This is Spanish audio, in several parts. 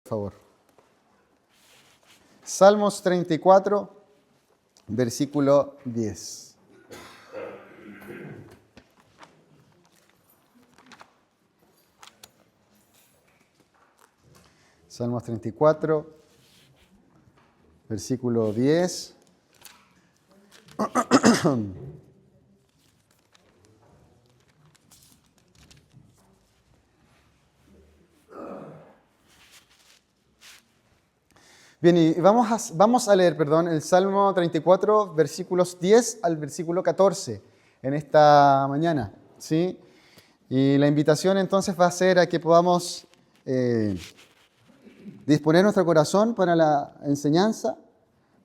favor. Salmos 34, versículo 10. Salmos 34, versículo 10. Bien, y vamos a leer, el Salmo 34, versículos 10 al versículo 14 en esta mañana, ¿sí? Y la invitación entonces va a ser a que podamos disponer nuestro corazón para la enseñanza,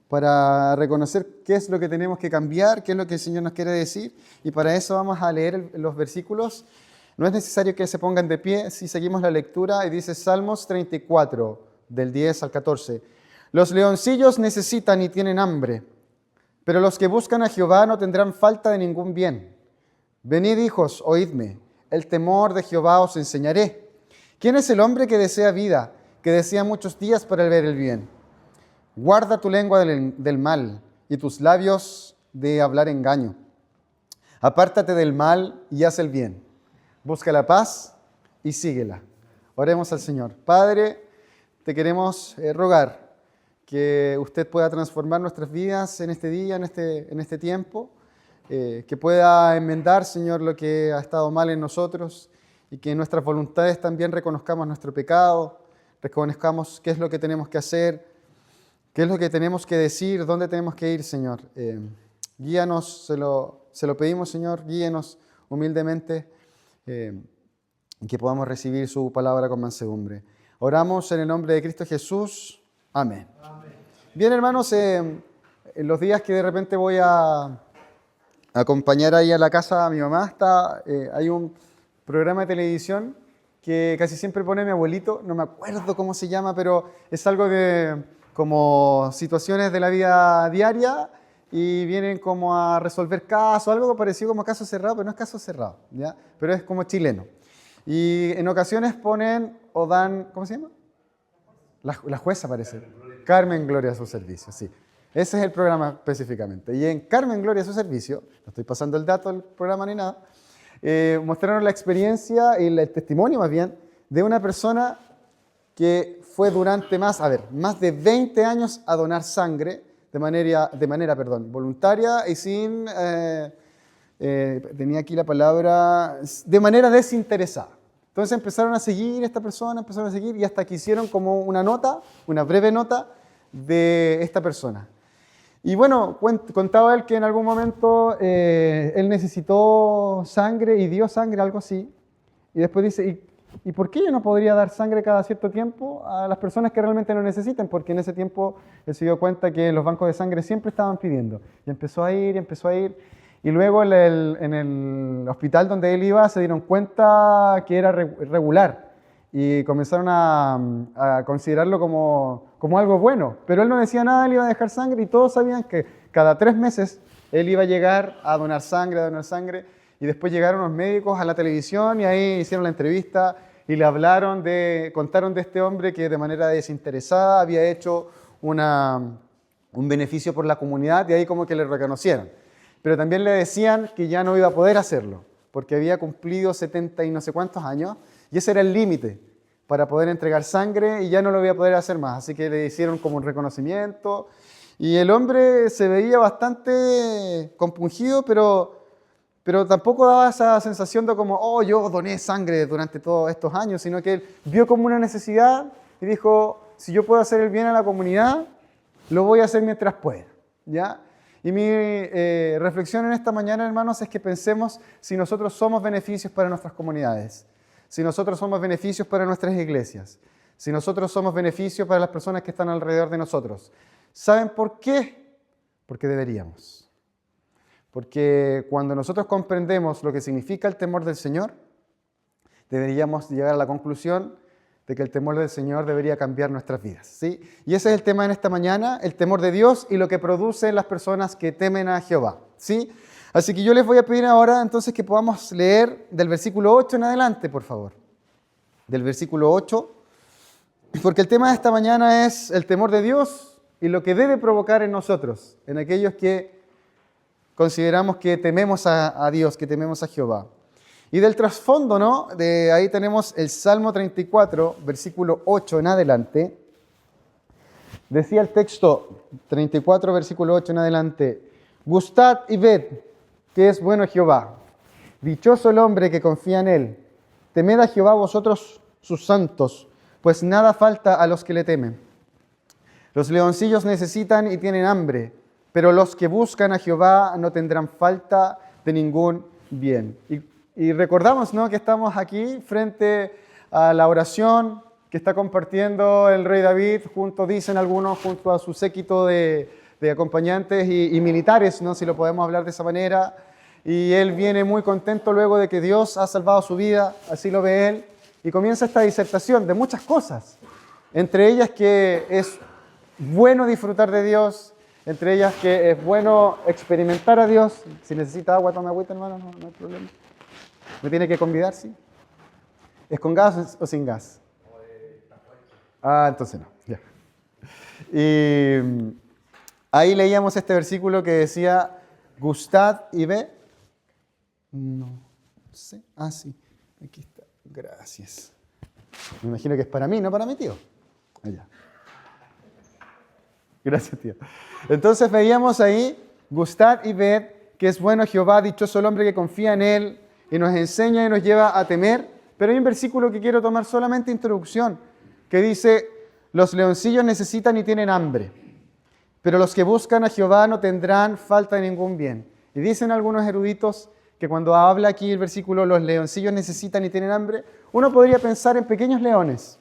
para reconocer qué es lo que tenemos que cambiar, qué es lo que el Señor nos quiere decir, y para eso vamos a leer los versículos. No es necesario que se pongan de pie si seguimos la lectura, y dice Salmos 34, del 10 al 14. Los leoncillos necesitan y tienen hambre, pero los que buscan a Jehová no tendrán falta de ningún bien. Venid, hijos, oídme, el temor de Jehová os enseñaré. ¿Quién es el hombre que desea vida, que desea muchos días para ver el bien? Guarda tu lengua del mal y tus labios de hablar engaño. Apártate del mal y haz el bien. Busca la paz y síguela. Oremos al Señor. Padre, te queremos rogar que usted pueda transformar nuestras vidas en este día, en este tiempo, que pueda enmendar, Señor, lo que ha estado mal en nosotros y que en nuestras voluntades también reconozcamos nuestro pecado, reconozcamos qué es lo que tenemos que hacer, qué es lo que tenemos que decir, dónde tenemos que ir, Señor. Guíanos, se lo pedimos, Señor, guíenos humildemente y que podamos recibir su palabra con mansedumbre. Oramos en el nombre de Cristo Jesús. Amén. Bien, hermanos, en los días que de repente voy a acompañar ahí a la casa a mi mamá, hay un programa de televisión que casi siempre pone mi abuelito, no me acuerdo cómo se llama, pero es algo de como situaciones de la vida diaria y vienen como a resolver casos, algo parecido como caso cerrado, pero no es caso cerrado, ¿ya? Pero es como chileno. Y en ocasiones ponen o dan, ¿cómo se llama? La jueza parece. Carmen Gloria a su servicio, sí. Ese es el programa específicamente. Y en Carmen Gloria a su servicio, no estoy pasando el dato del programa ni nada, mostraron la experiencia y el testimonio más bien de una persona que fue durante más de 20 años a donar sangre de manera voluntaria y sin, tenía aquí la palabra, de manera desinteresada. Entonces empezaron a seguir esta persona, y hasta que hicieron como una breve nota de esta persona. Y bueno, contaba él que en algún momento él necesitó sangre y dio sangre, algo así. Y después dice, ¿y por qué yo no podría dar sangre cada cierto tiempo a las personas que realmente lo necesitan? Porque en ese tiempo él se dio cuenta que los bancos de sangre siempre estaban pidiendo. Y empezó a ir. Y luego en el hospital donde él iba se dieron cuenta que era regular y comenzaron a considerarlo como algo bueno. Pero él no decía nada, él iba a dejar sangre y todos sabían que cada 3 meses él iba a llegar a donar sangre. Y después llegaron los médicos a la televisión y ahí hicieron la entrevista y le contaron de este hombre que de manera desinteresada había hecho un beneficio por la comunidad y ahí como que le reconocieron. Pero también le decían que ya no iba a poder hacerlo, porque había cumplido 70 y no sé cuántos años, y ese era el límite para poder entregar sangre, y ya no lo iba a poder hacer más. Así que le hicieron como un reconocimiento, y el hombre se veía bastante compungido, pero tampoco daba esa sensación de como, yo doné sangre durante todos estos años, sino que él vio como una necesidad y dijo, si yo puedo hacer el bien a la comunidad, lo voy a hacer mientras pueda, ¿ya? Y mi reflexión en esta mañana, hermanos, es que pensemos si nosotros somos beneficios para nuestras comunidades, si nosotros somos beneficios para nuestras iglesias, si nosotros somos beneficios para las personas que están alrededor de nosotros. ¿Saben por qué? Porque deberíamos. Porque cuando nosotros comprendemos lo que significa el temor del Señor, deberíamos llegar a la conclusión de que el temor del Señor debería cambiar nuestras vidas, ¿sí? Y ese es el tema en esta mañana, el temor de Dios y lo que produce en las personas que temen a Jehová, ¿sí? Así que yo les voy a pedir ahora entonces que podamos leer del versículo 8 en adelante, por favor. Del versículo 8 Porque el tema de esta mañana es el temor de Dios y lo que debe provocar en nosotros, en aquellos que consideramos que tememos a Dios, que tememos a Jehová. Y del trasfondo, ¿no? De ahí tenemos el Salmo 34, versículo 8 en adelante. Decía el texto 34, versículo 8 en adelante: Gustad y ved que es bueno Jehová. Dichoso el hombre que confía en él. Temed a Jehová vosotros sus santos, pues nada falta a los que le temen. Los leoncillos necesitan y tienen hambre, pero los que buscan a Jehová no tendrán falta de ningún bien. Y recordamos, ¿no?, que estamos aquí frente a la oración que está compartiendo el rey David, dicen algunos, junto a su séquito de acompañantes y militares, ¿no?, si lo podemos hablar de esa manera. Y él viene muy contento luego de que Dios ha salvado su vida, así lo ve él, y comienza esta disertación de muchas cosas, entre ellas que es bueno disfrutar de Dios, entre ellas que es bueno experimentar a Dios. Si necesita agua, tome agüita, hermano, no hay problema. ¿Me tiene que convidar, sí? ¿Es con gas o sin gas? Ah, entonces no, ya. Y ahí leíamos este versículo que decía, gustad y ve. No sé. Ah, sí, aquí está. Gracias. Me imagino que es para mí, no para mi tío. Allá. Gracias, tío. Entonces veíamos ahí, gustad y ved que es bueno Jehová, dichoso el hombre que confía en él, y nos enseña y nos lleva a temer. Pero hay un versículo que quiero tomar solamente introducción, que dice, los leoncillos necesitan y tienen hambre, pero los que buscan a Jehová no tendrán falta de ningún bien. Y dicen algunos eruditos que cuando habla aquí el versículo, los leoncillos necesitan y tienen hambre, uno podría pensar en pequeños leones,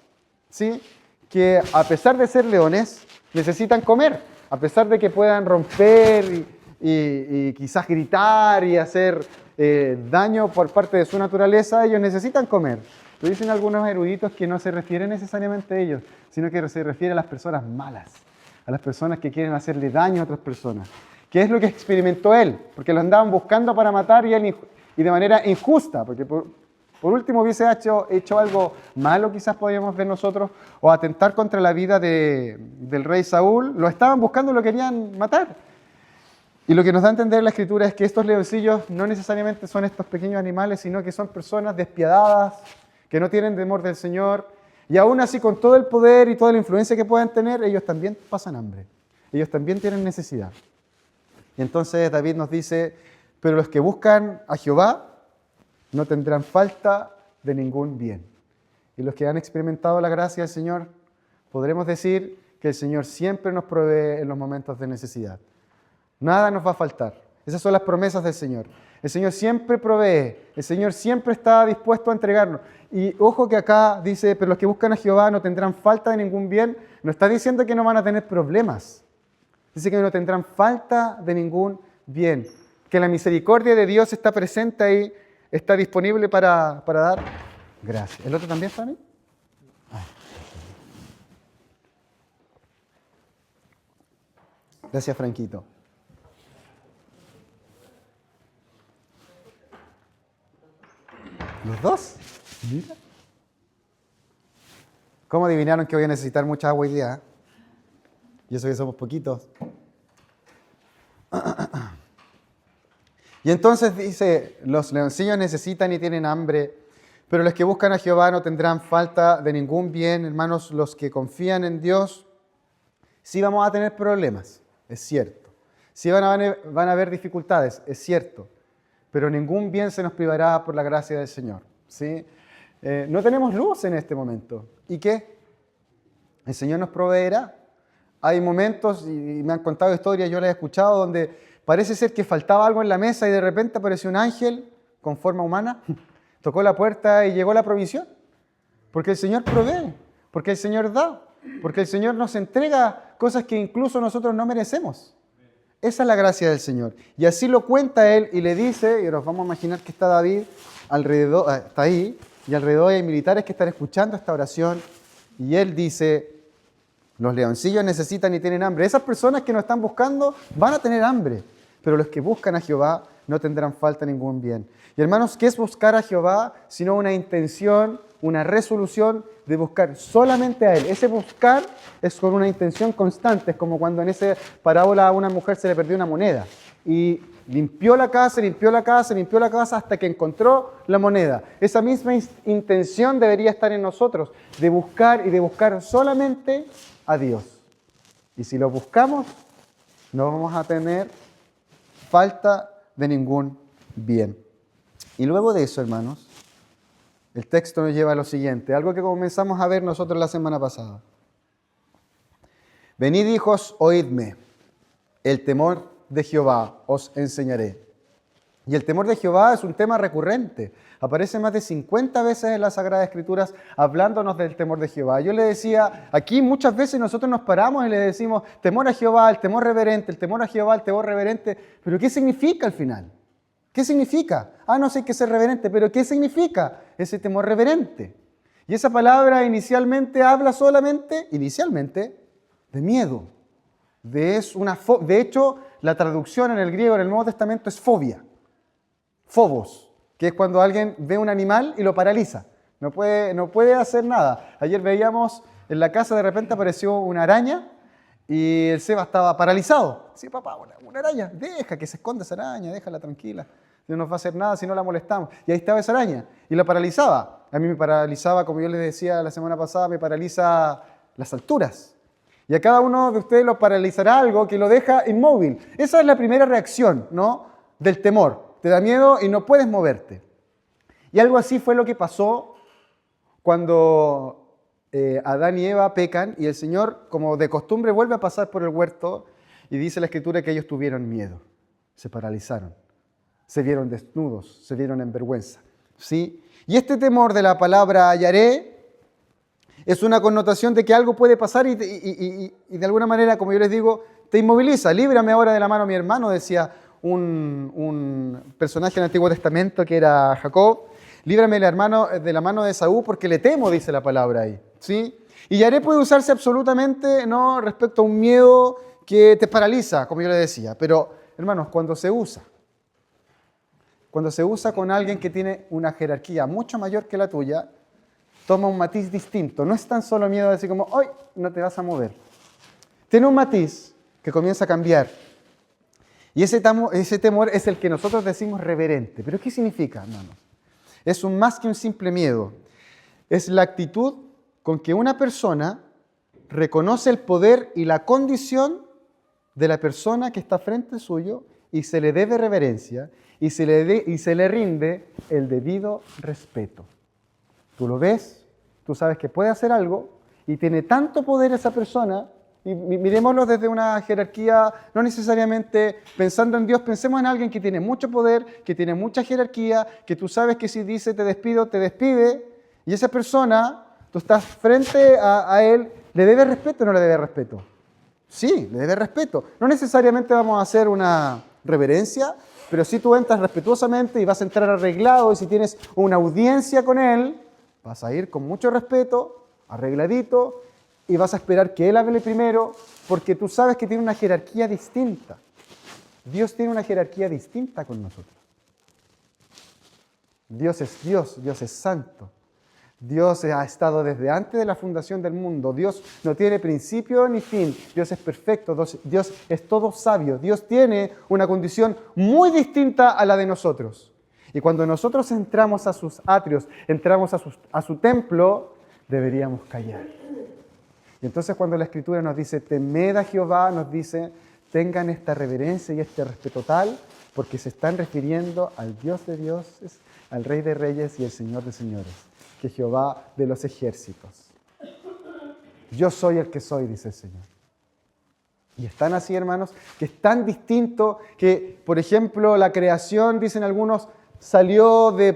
¿sí?, que a pesar de ser leones, necesitan comer, a pesar de que puedan romper y quizás gritar y hacer daño por parte de su naturaleza, ellos necesitan comer. Pero dicen algunos eruditos que no se refiere necesariamente a ellos, sino que se refiere a las personas malas, a las personas que quieren hacerle daño a otras personas. ¿Qué es lo que experimentó él? Porque lo andaban buscando para matar y de manera injusta, porque por último hubiese hecho algo malo, quizás podríamos ver nosotros, o atentar contra la vida del rey Saúl. Lo estaban buscando, lo querían matar. Y lo que nos da a entender la Escritura es que estos leoncillos no necesariamente son estos pequeños animales, sino que son personas despiadadas, que no tienen temor del Señor, y aún así con todo el poder y toda la influencia que puedan tener, ellos también pasan hambre, ellos también tienen necesidad. Y entonces David nos dice, pero los que buscan a Jehová no tendrán falta de ningún bien. Y los que han experimentado la gracia del Señor, podremos decir que el Señor siempre nos provee en los momentos de necesidad. Nada nos va a faltar. Esas son las promesas del Señor. El Señor siempre provee, el Señor siempre está dispuesto a entregarnos. Y ojo que acá dice, pero los que buscan a Jehová no tendrán falta de ningún bien. No está diciendo que no van a tener problemas. Dice que no tendrán falta de ningún bien. Que la misericordia de Dios está presente ahí, está disponible para dar. Gracias. ¿El otro también está a mí? Ay. Gracias, Franquito. ¿Los dos? Mira. ¿Cómo adivinaron que voy a necesitar mucha agua hoy día? Y eso que somos poquitos. Y entonces dice, los leoncillos necesitan y tienen hambre, pero los que buscan a Jehová no tendrán falta de ningún bien. Hermanos, los que confían en Dios, sí vamos a tener problemas, es cierto. Sí van a haber dificultades, es cierto. Pero ningún bien se nos privará por la gracia del Señor, ¿sí? No tenemos luz en este momento. ¿Y qué? El Señor nos proveerá. Hay momentos, y me han contado historias, yo las he escuchado, donde parece ser que faltaba algo en la mesa y de repente apareció un ángel con forma humana, tocó la puerta y llegó la provisión. Porque el Señor provee, porque el Señor da, porque el Señor nos entrega cosas que incluso nosotros no merecemos. Esa es la gracia del Señor. Y así lo cuenta él y le dice, y nos vamos a imaginar que está David alrededor, está ahí, y alrededor hay militares que están escuchando esta oración, y él dice, los leoncillos necesitan y tienen hambre. Esas personas que nos están buscando van a tener hambre, pero los que buscan a Jehová no tendrán falta de ningún bien. Y hermanos, ¿qué es buscar a Jehová? Sino una intención una resolución de buscar solamente a Él. Ese buscar es con una intención constante, es como cuando en esa parábola a una mujer se le perdió una moneda y limpió la casa, limpió la casa, limpió la casa hasta que encontró la moneda. Esa misma intención debería estar en nosotros, de buscar y de buscar solamente a Dios. Y si lo buscamos, no vamos a tener falta de ningún bien. Y luego de eso, hermanos, el texto nos lleva a lo siguiente, algo que comenzamos a ver nosotros la semana pasada. Venid, hijos, oídme, el temor de Jehová os enseñaré. Y el temor de Jehová es un tema recurrente. Aparece más de 50 veces en las Sagradas Escrituras hablándonos del temor de Jehová. Yo le decía, aquí muchas veces nosotros nos paramos y le decimos temor a Jehová, el temor reverente, el temor a Jehová, el temor reverente. ¿Pero qué significa al final? ¿Qué significa? No sé, hay que ser reverente, pero ¿qué significa ese temor reverente? Y esa palabra inicialmente habla solamente, de miedo. De hecho, la traducción en el griego, en el Nuevo Testamento, es fobia. Phobos, que es cuando alguien ve un animal y lo paraliza. No puede hacer nada. Ayer veíamos en la casa, de repente apareció una araña y el Seba estaba paralizado. Sí, papá, una araña, deja que se esconda esa araña, déjala tranquila. No nos va a hacer nada si no la molestamos. Y ahí estaba esa araña y la paralizaba. A mí me paralizaba, como yo les decía la semana pasada, me paraliza las alturas. Y a cada uno de ustedes lo paralizará algo que lo deja inmóvil. Esa es la primera reacción, ¿no?, del temor. Te da miedo y no puedes moverte. Y algo así fue lo que pasó cuando Adán y Eva pecan y el Señor, como de costumbre, vuelve a pasar por el huerto y dice la Escritura que ellos tuvieron miedo, se paralizaron, se vieron desnudos, se vieron en vergüenza. ¿Sí? Y este temor de la palabra hallaré es una connotación de que algo puede pasar y de alguna manera, como yo les digo, te inmoviliza. Líbrame ahora de la mano de mi hermano, decía un personaje en el Antiguo Testamento que era Jacob. Líbrame de la mano de Esaú porque le temo, dice la palabra ahí. ¿Sí? Y hallaré puede usarse absolutamente no respecto a un miedo que te paraliza, como yo le decía. Pero, hermanos, cuando se usa con alguien que tiene una jerarquía mucho mayor que la tuya, toma un matiz distinto. No es tan solo miedo de decir como, hoy no te vas a mover. Tiene un matiz que comienza a cambiar. Y ese temor es el que nosotros decimos reverente. ¿Pero qué significa, hermanos? Es más que un simple miedo. Es la actitud con que una persona reconoce el poder y la condición de la persona que está frente suyo y se le debe reverencia y se le rinde el debido respeto. Tú lo ves, tú sabes que puede hacer algo y tiene tanto poder esa persona. Y miremoslo desde una jerarquía, no necesariamente pensando en Dios, pensemos en alguien que tiene mucho poder, que tiene mucha jerarquía, que tú sabes que si dice te despido, te despide, y esa persona, tú estás frente a él, ¿le debe respeto o no le debe respeto? Sí, le debe respeto. No necesariamente vamos a hacer una reverencia, pero si tú entras respetuosamente y vas a entrar arreglado, y si tienes una audiencia con él, vas a ir con mucho respeto, arregladito, y vas a esperar que Él hable primero, porque tú sabes que tiene una jerarquía distinta. Dios tiene una jerarquía distinta con nosotros. Dios es santo. Dios ha estado desde antes de la fundación del mundo. Dios no tiene principio ni fin. Dios es perfecto. Dios es todo sabio. Dios tiene una condición muy distinta a la de nosotros. Y cuando nosotros entramos a sus atrios, entramos a su templo, deberíamos callar. Y entonces cuando la Escritura nos dice, temed a Jehová, nos dice, tengan esta reverencia y este respeto tal, porque se están refiriendo al Dios de dioses, al Rey de reyes y el Señor de señores, que es Jehová de los ejércitos. Yo soy el que soy, dice el Señor. Y es tan así, hermanos, que es tan distinto que, por ejemplo, la creación, dicen algunos, salió de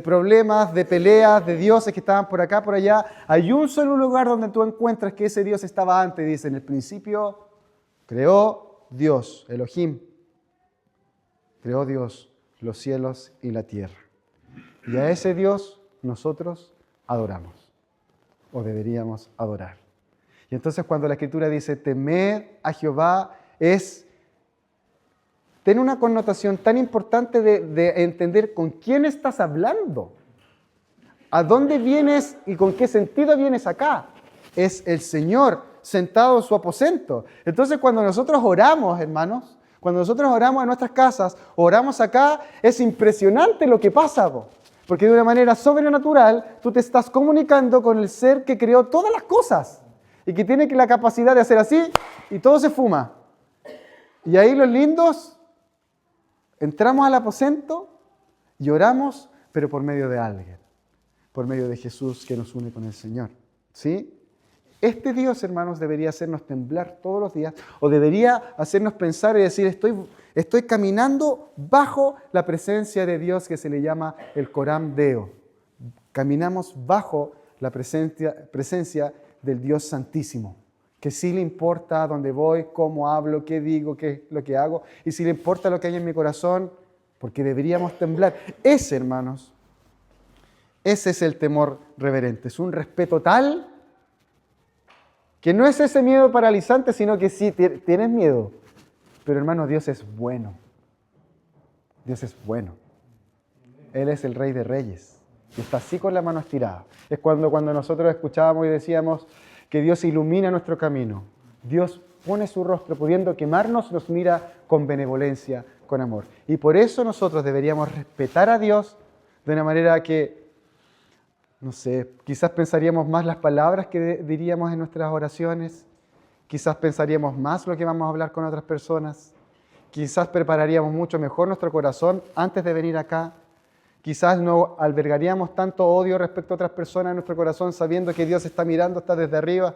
problemas, de peleas, de dioses que estaban por acá, por allá. Hay un solo lugar donde tú encuentras que ese Dios estaba antes. Dice, en el principio creó Dios, Elohim. Creó Dios los cielos y la tierra. Y a ese Dios nosotros adoramos, o deberíamos adorar. Y entonces cuando la Escritura dice, temed a Jehová, tiene una connotación tan importante de entender con quién estás hablando. ¿A dónde vienes y con qué sentido vienes acá? Es el Señor sentado en su aposento. Entonces, cuando nosotros oramos, hermanos, cuando nosotros oramos en nuestras casas, oramos acá, es impresionante lo que pasa, porque de una manera sobrenatural tú te estás comunicando con el ser que creó todas las cosas y que tiene la capacidad de hacer así y todo se fuma. Y ahí los lindos entramos al aposento y oramos, pero por medio de alguien, por medio de Jesús que nos une con el Señor. ¿Sí? Este Dios, hermanos, debería hacernos temblar todos los días, o debería hacernos pensar y decir, estoy caminando bajo la presencia de Dios que se le llama el Coram Deo. Caminamos bajo la presencia del Dios Santísimo, que sí le importa dónde voy, cómo hablo, qué digo, qué es lo que hago, y sí le importa lo que hay en mi corazón, porque deberíamos temblar. Ese, hermanos, ese es el temor reverente, es un respeto tal que no es ese miedo paralizante, sino que sí, tienes miedo. Pero hermano, Dios es bueno. Dios es bueno. Él es el Rey de Reyes. Y está así con la mano estirada. Es cuando nosotros escuchábamos y decíamos que Dios ilumina nuestro camino. Dios pone su rostro pudiendo quemarnos, nos mira con benevolencia, con amor. Y por eso nosotros deberíamos respetar a Dios de una manera que, no sé, quizás pensaríamos más las palabras que diríamos en nuestras oraciones, quizás pensaríamos más lo que vamos a hablar con otras personas, quizás prepararíamos mucho mejor nuestro corazón antes de venir acá, quizás no albergaríamos tanto odio respecto a otras personas en nuestro corazón sabiendo que Dios está mirando, está desde arriba.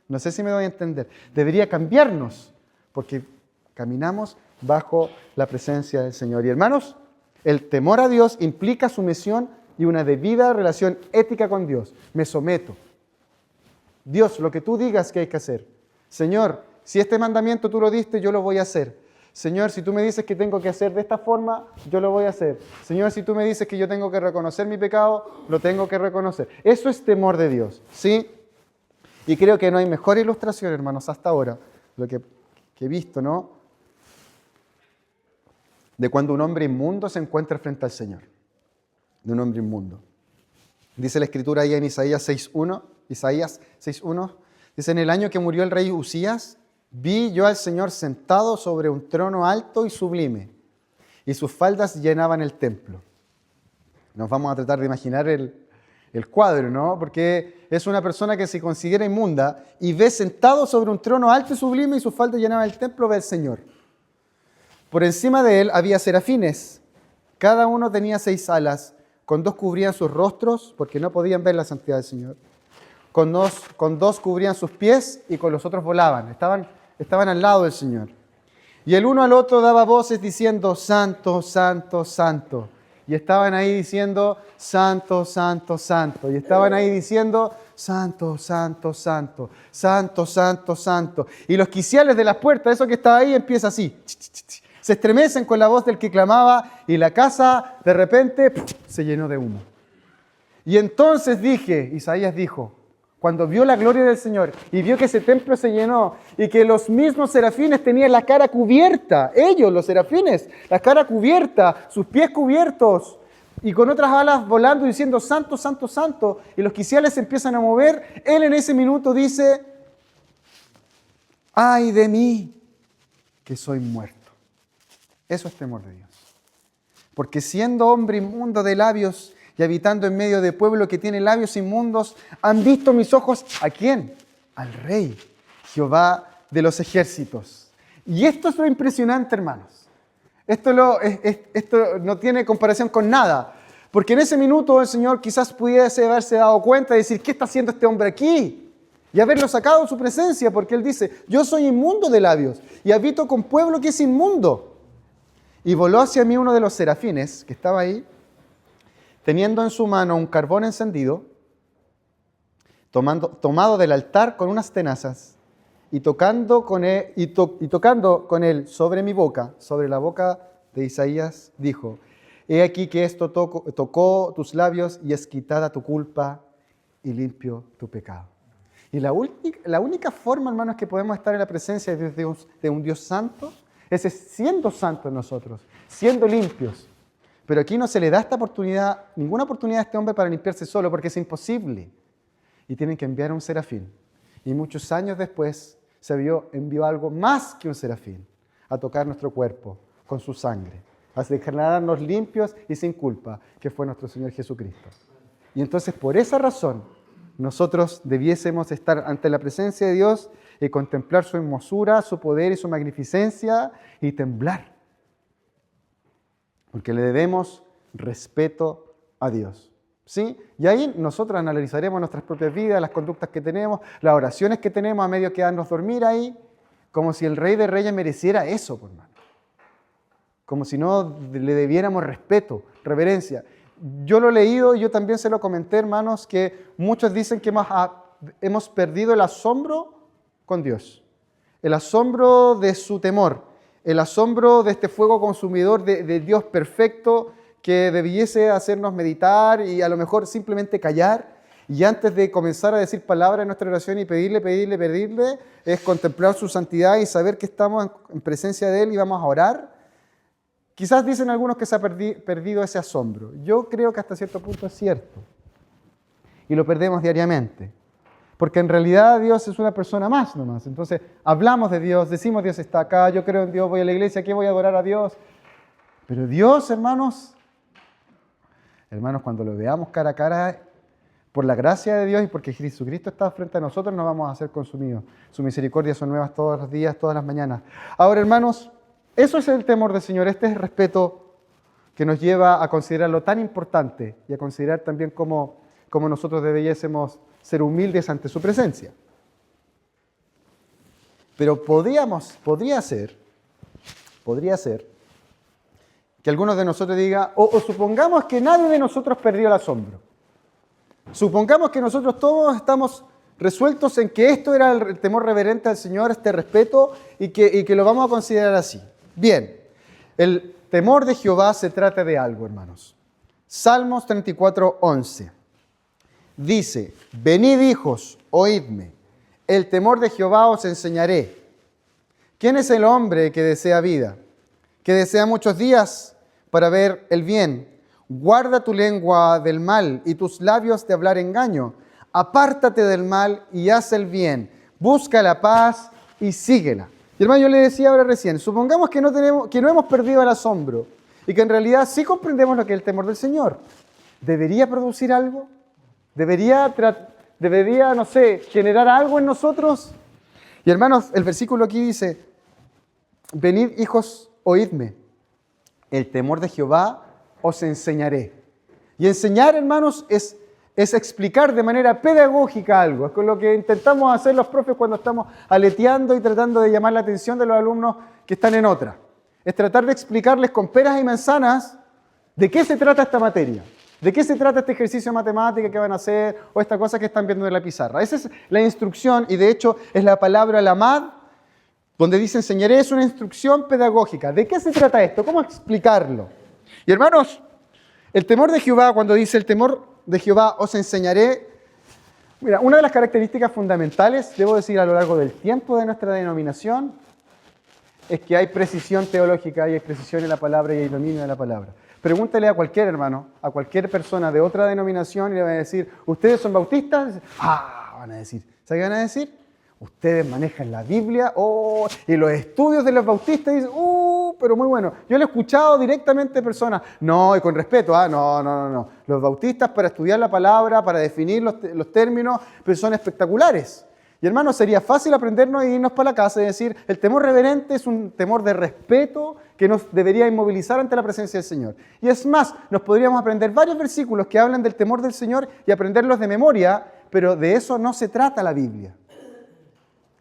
No sé si me doy a entender. Debería cambiarnos porque caminamos bajo la presencia del Señor. Y hermanos, el temor a Dios implica sumisión y una debida relación ética con Dios. Me someto. Dios, lo que tú digas que hay que hacer. Señor, si este mandamiento tú lo diste, yo lo voy a hacer. Señor, si tú me dices que tengo que hacer de esta forma, yo lo voy a hacer. Señor, si tú me dices que yo tengo que reconocer mi pecado, lo tengo que reconocer. Eso es temor de Dios, ¿sí? Y creo que no hay mejor ilustración, hermanos, hasta ahora, lo que he visto, ¿no? De cuando un hombre inmundo se encuentra frente al Señor. De un hombre inmundo. Dice la Escritura ahí en Isaías 6.1, dice, en el año que murió el rey Usías, vi yo al Señor sentado sobre un trono alto y sublime, y sus faldas llenaban el templo. Nos vamos a tratar de imaginar el cuadro, ¿no? Porque es una persona que se considera inmunda y ve sentado sobre un trono alto y sublime y sus faldas llenaban el templo, ve al Señor. Por encima de él había serafines, cada uno tenía 6 alas, con 2 cubrían sus rostros, porque no podían ver la santidad del Señor. Con dos cubrían sus pies y con los otros volaban. Estaban al lado del Señor. Y el uno al otro daba voces diciendo, Santo, Santo, Santo. Y estaban ahí diciendo, Santo, Santo, Santo. Y estaban ahí diciendo, Santo, Santo, Santo, Santo, Santo, Santo. Y los quiciales de las puertas, eso que estaba ahí, empieza así. Se estremecen con la voz del que clamaba y la casa de repente se llenó de humo. Y entonces Isaías dijo, cuando vio la gloria del Señor y vio que ese templo se llenó y que los mismos serafines tenían la cara cubierta, ellos, los serafines, la cara cubierta, sus pies cubiertos y con otras alas volando diciendo Santo, Santo, Santo, y los quiciales se empiezan a mover, él en ese minuto dice, ¡ay de mí, que soy muerto! Eso es temor de Dios. Porque siendo hombre inmundo de labios y habitando en medio de pueblo que tiene labios inmundos, han visto mis ojos, ¿a quién? Al Rey, Jehová de los ejércitos. Y esto es lo impresionante, hermanos. Esto no tiene comparación con nada. Porque en ese minuto el Señor quizás pudiese haberse dado cuenta y decir, ¿qué está haciendo este hombre aquí? Y haberlo sacado de su presencia, porque Él dice, yo soy inmundo de labios y habito con pueblo que es inmundo. Y voló hacia mí uno de los serafines que estaba ahí, teniendo en su mano un carbón encendido, tomado del altar con unas tenazas, y tocando con él sobre mi boca, sobre la boca de Isaías, dijo, he aquí que esto tocó tus labios y es quitada tu culpa y limpio tu pecado. Y la única forma, hermanos, que podemos estar en la presencia de un Dios santo, es siendo santos nosotros, siendo limpios. Pero aquí no se le da esta oportunidad, ninguna oportunidad a este hombre para limpiarse solo, porque es imposible. Y tienen que enviar a un serafín. Y muchos años después envió algo más que un serafín, a tocar nuestro cuerpo con su sangre, a declararnos limpios y sin culpa, que fue nuestro Señor Jesucristo. Y entonces, por esa razón, nosotros debiésemos estar ante la presencia de Dios y contemplar su hermosura, su poder y su magnificencia y temblar. Porque le debemos respeto a Dios. ¿Sí? Y ahí nosotros analizaremos nuestras propias vidas, las conductas que tenemos, las oraciones que tenemos a medio quedarnos dormir ahí, como si el Rey de Reyes mereciera eso, por hermano. Como si no le debiéramos respeto, reverencia. Yo lo he leído y yo también se lo comenté, hermanos, que muchos dicen que hemos perdido el asombro con Dios, el asombro de su temor, el asombro de este fuego consumidor de Dios perfecto que debiese hacernos meditar y a lo mejor simplemente callar y antes de comenzar a decir palabras en nuestra oración y pedirle, es contemplar su santidad y saber que estamos en presencia de Él y vamos a orar. Quizás dicen algunos que se ha perdido ese asombro. Yo creo que hasta cierto punto es cierto y lo perdemos diariamente. Porque en realidad Dios es una persona más nomás. Entonces hablamos de Dios, decimos Dios está acá, yo creo en Dios, voy a la iglesia, aquí voy a adorar a Dios. Pero Dios, hermanos, cuando lo veamos cara a cara, por la gracia de Dios y porque Jesucristo está frente a nosotros, no vamos a ser consumidos. Sus misericordias son nuevas todos los días, todas las mañanas. Ahora, hermanos, eso es el temor del Señor, este es el respeto que nos lleva a considerarlo tan importante y a considerar también cómo nosotros debiésemos ser humildes ante su presencia. Pero podría ser que algunos de nosotros digan, o supongamos que nadie de nosotros perdió el asombro. Supongamos que nosotros todos estamos resueltos en que esto era el temor reverente al Señor, este respeto, y que lo vamos a considerar así. Bien, el temor de Jehová se trata de algo, hermanos. Salmos 34:11. Dice, venid hijos, oídme, el temor de Jehová os enseñaré. ¿Quién es el hombre que desea vida? Que desea muchos días para ver el bien. Guarda tu lengua del mal y tus labios de hablar engaño. Apártate del mal y haz el bien. Busca la paz y síguela. Y hermano, yo le decía ahora recién, supongamos que no hemos perdido el asombro y que en realidad sí comprendemos lo que es el temor del Señor. ¿Debería producir algo? ¿Debería, no sé, generar algo en nosotros? Y hermanos, el versículo aquí dice, venid hijos, oídme, el temor de Jehová os enseñaré. Y enseñar, hermanos, es explicar de manera pedagógica algo. Es con lo que intentamos hacer los profes cuando estamos aleteando y tratando de llamar la atención de los alumnos que están en otra. Es tratar de explicarles con peras y manzanas de qué se trata esta materia. ¿De qué se trata este ejercicio de matemática que van a hacer o esta cosa que están viendo en la pizarra? Esa es la instrucción y de hecho es la palabra lamad, donde dice enseñaré, es una instrucción pedagógica. ¿De qué se trata esto? ¿Cómo explicarlo? Y hermanos, el temor de Jehová, cuando dice el temor de Jehová os enseñaré, mira, una de las características fundamentales, debo decir a lo largo del tiempo de nuestra denominación, es que hay precisión teológica, y hay precisión en la palabra y hay dominio de la palabra. Pregúntele a cualquier hermano, a cualquier persona de otra denominación y le van a decir, ¿ustedes son bautistas? Van a decir, ¿saben qué van a decir? Ustedes manejan la Biblia, y los estudios de los bautistas, y dicen, pero muy bueno. Yo lo he escuchado directamente de personas, no, y con respeto, no. Los bautistas para estudiar la palabra, para definir los términos, pero son espectaculares. Y hermanos, sería fácil aprendernos e irnos para la casa y decir, el temor reverente es un temor de respeto que nos debería inmovilizar ante la presencia del Señor. Y es más, nos podríamos aprender varios versículos que hablan del temor del Señor y aprenderlos de memoria, pero de eso no se trata la Biblia.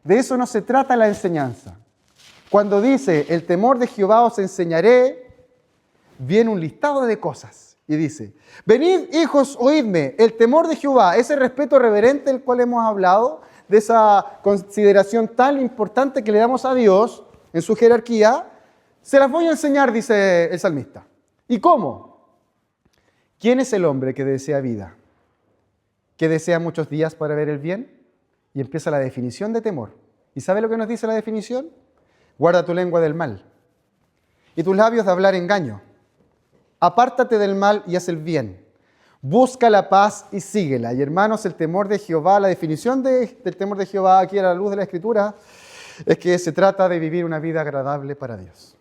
De eso no se trata la enseñanza. Cuando dice, el temor de Jehová os enseñaré, viene un listado de cosas. Y dice, venid hijos, oídme, el temor de Jehová, ese respeto reverente del cual hemos hablado, de esa consideración tan importante que le damos a Dios en su jerarquía, se las voy a enseñar, dice el salmista. ¿Y cómo? ¿Quién es el hombre que desea vida? ¿Que desea muchos días para ver el bien? Y empieza la definición de temor. ¿Y sabe lo que nos dice la definición? Guarda tu lengua del mal y tus labios de hablar engaño. Apártate del mal y haz el bien. Busca la paz y síguela. Y hermanos, el temor de Jehová, la definición del temor de Jehová aquí a la luz de la Escritura, es que se trata de vivir una vida agradable para Dios.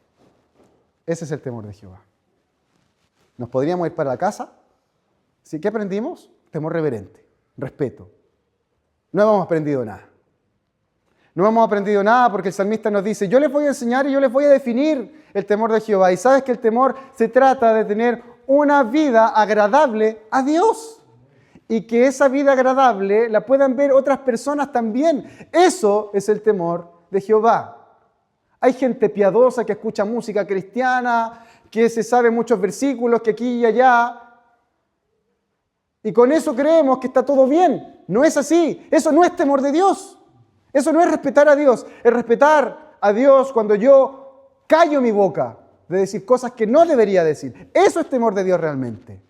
Ese es el temor de Jehová. ¿Nos podríamos ir para la casa? ¿Sí? ¿Qué aprendimos? Temor reverente, respeto. No hemos aprendido nada. No hemos aprendido nada porque el salmista nos dice, yo les voy a enseñar y yo les voy a definir el temor de Jehová. Y sabes que el temor se trata de tener una vida agradable a Dios. Y que esa vida agradable la puedan ver otras personas también. Eso es el temor de Jehová. Hay gente piadosa que escucha música cristiana, que se sabe muchos versículos, que aquí y allá. Y con eso creemos que está todo bien. No es así. Eso no es temor de Dios. Eso no es respetar a Dios. Es respetar a Dios cuando yo callo mi boca de decir cosas que no debería decir. Eso es temor de Dios realmente.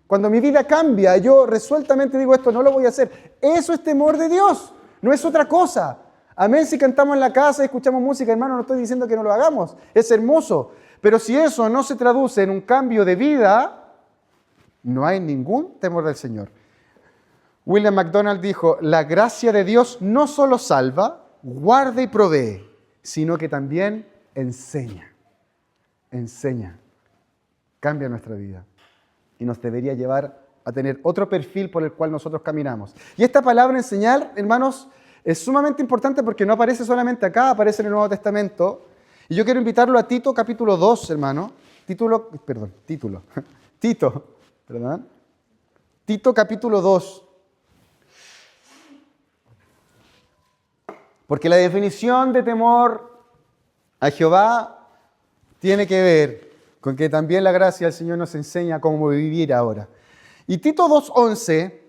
Cuando mi vida cambia, yo resueltamente digo esto no lo voy a hacer. Eso es temor de Dios. No es otra cosa. Amén, si cantamos en la casa y escuchamos música, hermano, no estoy diciendo que no lo hagamos. Es hermoso. Pero si eso no se traduce en un cambio de vida, no hay ningún temor del Señor. William MacDonald dijo, la gracia de Dios no solo salva, guarda y provee, sino que también enseña. Enseña. Cambia nuestra vida. Y nos debería llevar a tener otro perfil por el cual nosotros caminamos. Y esta palabra enseñar, hermanos, es sumamente importante porque no aparece solamente acá, aparece en el Nuevo Testamento. Y yo quiero invitarlo a Tito capítulo 2, hermano. Tito capítulo 2. Porque la definición de temor a Jehová tiene que ver con que también la gracia del Señor nos enseña cómo vivir ahora. Y Tito 2:11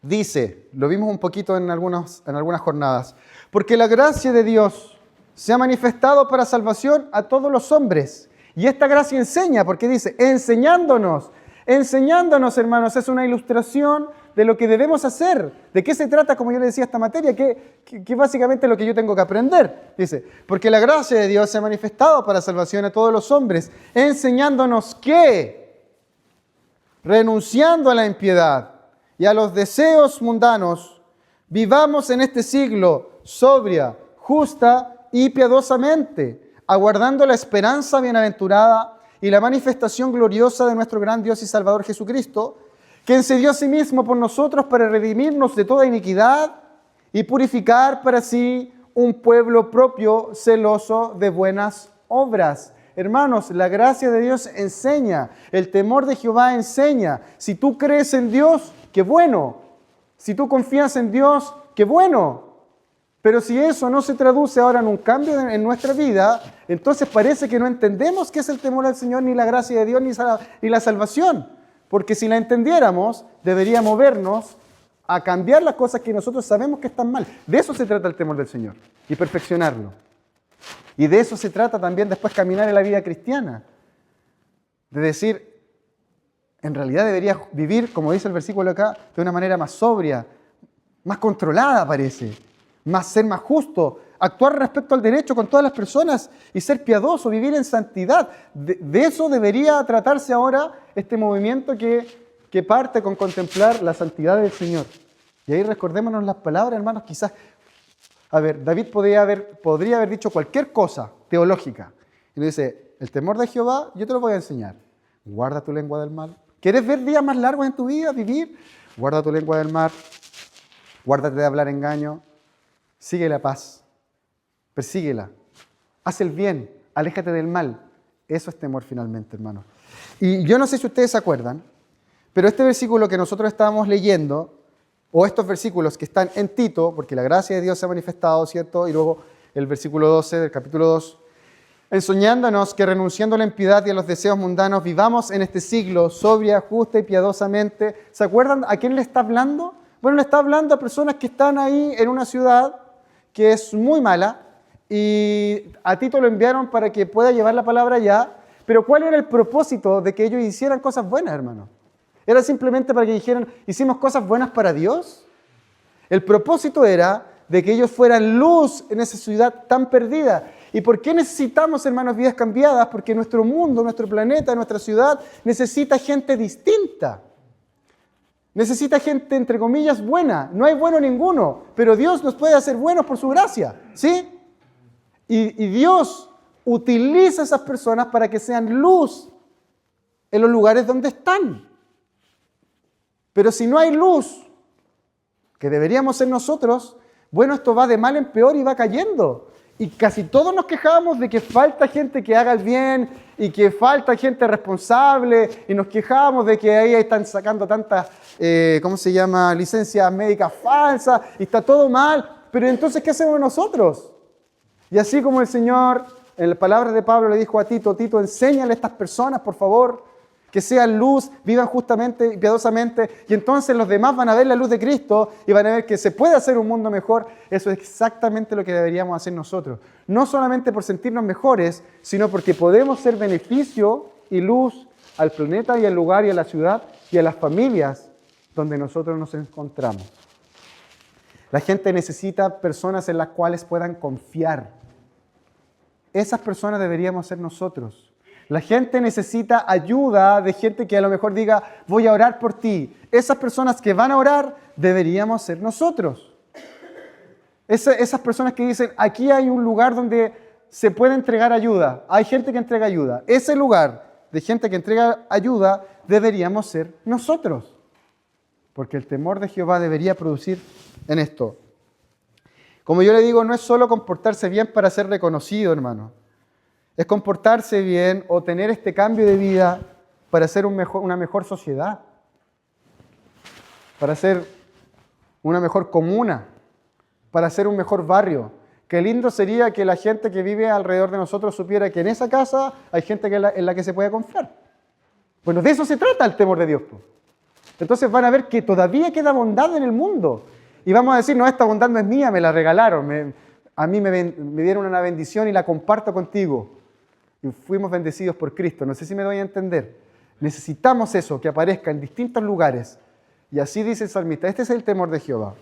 dice, lo vimos un poquito en algunas jornadas, porque la gracia de Dios se ha manifestado para salvación a todos los hombres. Y esta gracia enseña, porque dice, enseñándonos, hermanos, es una ilustración de lo que debemos hacer. ¿De qué se trata, como yo le decía, esta materia? Que básicamente es lo que yo tengo que aprender. Dice, porque la gracia de Dios se ha manifestado para salvación a todos los hombres, enseñándonos que, renunciando a la impiedad y a los deseos mundanos, vivamos en este siglo sobria, justa y piadosamente, aguardando la esperanza bienaventurada y la manifestación gloriosa de nuestro gran Dios y Salvador Jesucristo, quien se dio a sí mismo por nosotros para redimirnos de toda iniquidad y purificar para sí un pueblo propio celoso de buenas obras. Hermanos, la gracia de Dios enseña, el temor de Jehová enseña. Si tú crees en Dios, qué bueno. Si tú confías en Dios, qué bueno. Pero si eso no se traduce ahora en un cambio en nuestra vida, entonces parece que no entendemos qué es el temor al Señor, ni la gracia de Dios, ni la salvación. Porque si la entendiéramos, debería movernos a cambiar las cosas que nosotros sabemos que están mal. De eso se trata el temor del Señor y perfeccionarlo. Y de eso se trata también después caminar en la vida cristiana. De decir, en realidad debería vivir, como dice el versículo acá, de una manera más sobria, más controlada parece, ser más justo, actuar respecto al derecho con todas las personas y ser piadoso, vivir en santidad. De eso debería tratarse ahora este movimiento que parte con contemplar la santidad del Señor. Y ahí recordémonos las palabras, hermanos, quizás, David podría haber dicho cualquier cosa teológica. Y le dice, el temor de Jehová, yo te lo voy a enseñar. Guarda tu lengua del mal. ¿Quieres ver días más largos en tu vida, vivir? Guarda tu lengua del mal. Guárdate de hablar engaño. Sigue la paz. Persíguela. Haz el bien. Aléjate del mal. Eso es temor finalmente, hermano. Y yo no sé si ustedes se acuerdan, pero este versículo que nosotros estábamos leyendo, o estos versículos que están en Tito, porque la gracia de Dios se ha manifestado, ¿cierto? Y luego el versículo 12 del capítulo 2, enseñándonos que renunciando a la impiedad y a los deseos mundanos, vivamos en este siglo sobria, justa y piadosamente. ¿Se acuerdan a quién le está hablando? Bueno, le está hablando a personas que están ahí en una ciudad que es muy mala, y a Tito lo enviaron para que pueda llevar la palabra allá. Pero ¿cuál era el propósito de que ellos hicieran cosas buenas, hermano? ¿Era simplemente para que dijeran, hicimos cosas buenas para Dios? El propósito era de que ellos fueran luz en esa ciudad tan perdida. ¿Y por qué necesitamos, hermanos, vidas cambiadas? Porque nuestro mundo, nuestro planeta, nuestra ciudad necesita gente distinta. Necesita gente, entre comillas, buena. No hay bueno ninguno, pero Dios nos puede hacer buenos por su gracia, ¿sí? Y Dios utiliza a esas personas para que sean luz en los lugares donde están. Pero si no hay luz, que deberíamos ser nosotros, bueno, esto va de mal en peor y va cayendo. Y casi todos nos quejamos de que falta gente que haga el bien y que falta gente responsable, y nos quejamos de que ahí están sacando tantas, licencias médicas falsas, y está todo mal. Pero entonces, ¿qué hacemos nosotros? Y así como el Señor, en las palabras de Pablo, le dijo a Tito, Tito, enséñale a estas personas, por favor, que sean luz, vivan justamente y piadosamente, y entonces los demás van a ver la luz de Cristo y van a ver que se puede hacer un mundo mejor. Eso es exactamente lo que deberíamos hacer nosotros. No solamente por sentirnos mejores, sino porque podemos ser beneficio y luz al planeta y al lugar y a la ciudad y a las familias donde nosotros nos encontramos. La gente necesita personas en las cuales puedan confiar. Esas personas deberíamos ser nosotros. La gente necesita ayuda de gente que a lo mejor diga, voy a orar por ti. Esas personas que van a orar deberíamos ser nosotros. Esas personas que dicen, aquí hay un lugar donde se puede entregar ayuda. Hay gente que entrega ayuda. Ese lugar de gente que entrega ayuda deberíamos ser nosotros. Porque el temor de Jehová debería producir en esto. Como yo le digo, no es solo comportarse bien para ser reconocido, hermano. Es comportarse bien o tener este cambio de vida para ser una mejor sociedad, para ser una mejor comuna, para ser un mejor barrio. Qué lindo sería que la gente que vive alrededor de nosotros supiera que en esa casa hay gente en la que se puede confiar. Bueno, de eso se trata el temor de Dios. Entonces van a ver que todavía queda bondad en el mundo. Y vamos a decir, no, esta bondad no es mía, me la regalaron. A mí me dieron una bendición y la comparto contigo. Y fuimos bendecidos por Cristo. No sé si me doy a entender. Necesitamos eso, que aparezca en distintos lugares. Y así dice el salmista, este es el temor de Jehová.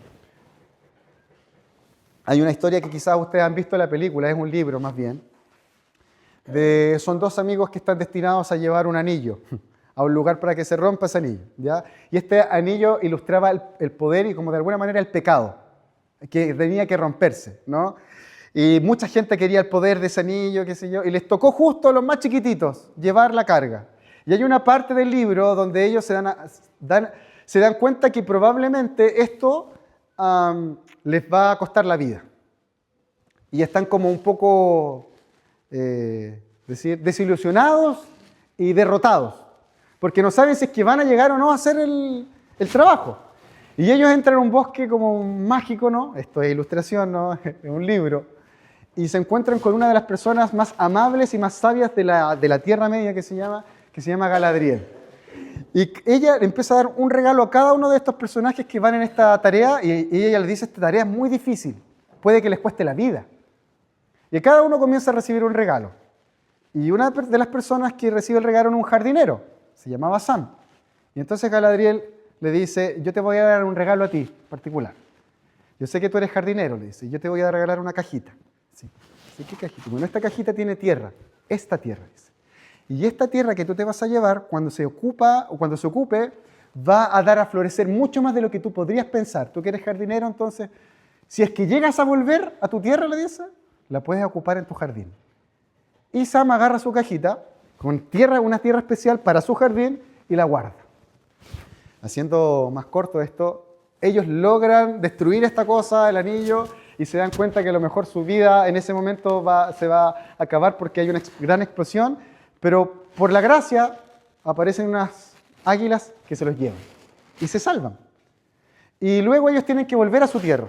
Hay una historia que quizás ustedes han visto en la película, es un libro más bien. Son dos amigos que están destinados a llevar un anillo a un lugar para que se rompa ese anillo, ¿ya? Y este anillo ilustraba el poder y como de alguna manera el pecado, que tenía que romperse, ¿no? Y mucha gente quería el poder de ese anillo, qué sé yo, y les tocó justo a los más chiquititos llevar la carga. Y hay una parte del libro donde ellos se dan cuenta que probablemente esto les va a costar la vida. Y están como un poco desilusionados y derrotados, porque no saben si es que van a llegar o no a hacer el trabajo. Y ellos entran a un bosque como mágico, ¿no? Esto es ilustración, ¿no? Es un libro. Y se encuentran con una de las personas más amables y más sabias de la Tierra Media que se llama Galadriel. Y ella empieza a dar un regalo a cada uno de estos personajes que van en esta tarea y ella les dice, esta tarea es muy difícil, puede que les cueste la vida. Y cada uno comienza a recibir un regalo. Y una de las personas que recibe el regalo era un jardinero, se llamaba Sam. Y entonces Galadriel le dice, yo te voy a dar un regalo a ti particular. Yo sé que tú eres jardinero, le dice, yo te voy a regalar una cajita. Sí, ¿qué cajita? Bueno, esta cajita tiene tierra, esta tierra, dice. Y esta tierra que tú te vas a llevar, cuando se ocupe, va a dar a florecer mucho más de lo que tú podrías pensar. Tú que eres jardinero, entonces, si es que llegas a volver a tu tierra, le dice, la puedes ocupar en tu jardín. Y Sam agarra su cajita con tierra, una tierra especial para su jardín y la guarda. Haciendo más corto esto, ellos logran destruir esta cosa, el anillo, y se dan cuenta que a lo mejor su vida en ese momento se va a acabar porque hay una gran explosión, pero por la gracia aparecen unas águilas que se los llevan y se salvan. Y luego ellos tienen que volver a su tierra.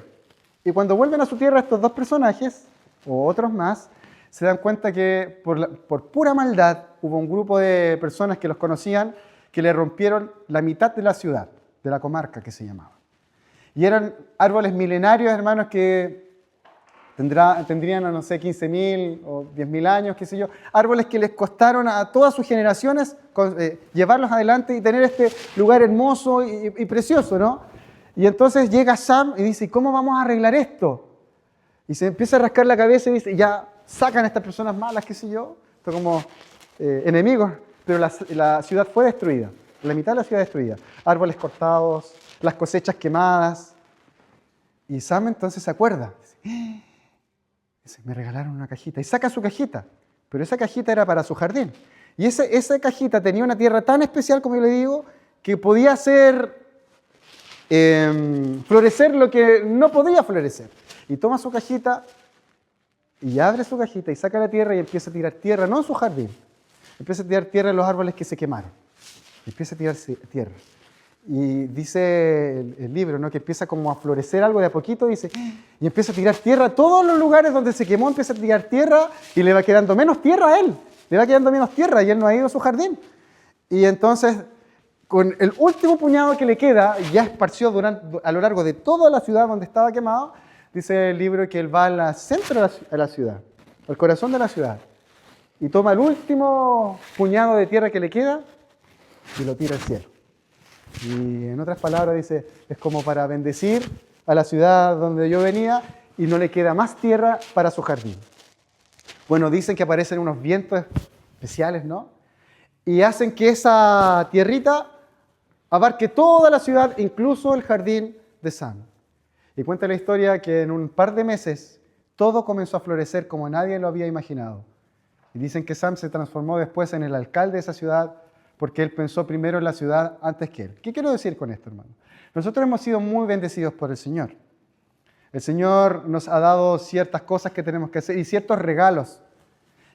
Y cuando vuelven a su tierra estos dos personajes, o otros más, se dan cuenta que por pura maldad hubo un grupo de personas que los conocían que le rompieron la mitad de la ciudad, de la comarca que se llamaba. Y eran árboles milenarios, hermanos, que tendrían, no sé, 15.000 o 10.000 años, qué sé yo. Árboles que les costaron a todas sus generaciones llevarlos adelante y tener este lugar hermoso y precioso, ¿no? Y entonces llega Sam y dice, ¿cómo vamos a arreglar esto? Y se empieza a rascar la cabeza y dice, ya, sacan a estas personas malas, qué sé yo, esto como enemigos, pero la ciudad fue destruida, la mitad de la ciudad destruida, árboles cortados, las cosechas quemadas. Y Sam entonces se acuerda, dice, me regalaron una cajita, y saca su cajita, pero esa cajita era para su jardín. Y esa cajita tenía una tierra tan especial, como yo le digo, que podía hacer florecer lo que no podía florecer. Y toma su cajita y abre su cajita y saca la tierra y empieza a tirar tierra, no en su jardín, empieza a tirar tierra en los árboles que se quemaron. Empieza a tirar tierra. Y dice el libro, ¿no?, que empieza como a florecer algo de a poquito, dice, y empieza a tirar tierra a todos los lugares donde se quemó, empieza a tirar tierra y le va quedando menos tierra a él. Le va quedando menos tierra y él no ha ido a su jardín. Y entonces, con el último puñado que le queda, ya esparció a lo largo de toda la ciudad donde estaba quemado, dice el libro que él va al centro de la ciudad, al corazón de la ciudad, y toma el último puñado de tierra que le queda y lo tira al cielo. Y en otras palabras dice, es como para bendecir a la ciudad donde yo venía y no le queda más tierra para su jardín. Bueno, dicen que aparecen unos vientos especiales, ¿no? Y hacen que esa tierrita abarque toda la ciudad, incluso el jardín de Sam. Y cuenta la historia que en un par de meses todo comenzó a florecer como nadie lo había imaginado. Y dicen que Sam se transformó después en el alcalde de esa ciudad porque él pensó primero en la ciudad antes que él. ¿Qué quiero decir con esto, hermano? Nosotros hemos sido muy bendecidos por el Señor. El Señor nos ha dado ciertas cosas que tenemos que hacer y ciertos regalos.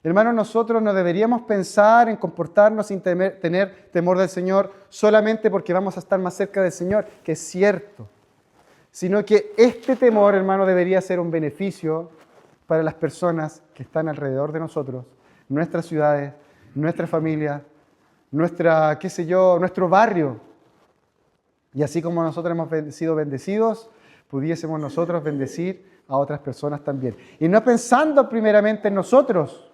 Hermanos, nosotros no deberíamos pensar en comportarnos sin tener temor del Señor solamente porque vamos a estar más cerca del Señor, que es cierto. Sino que este temor, hermano, debería ser un beneficio para las personas que están alrededor de nosotros, nuestras ciudades, nuestra familia, nuestro barrio. Y así como nosotros hemos sido bendecidos, pudiésemos nosotros bendecir a otras personas también. Y no pensando primeramente en nosotros,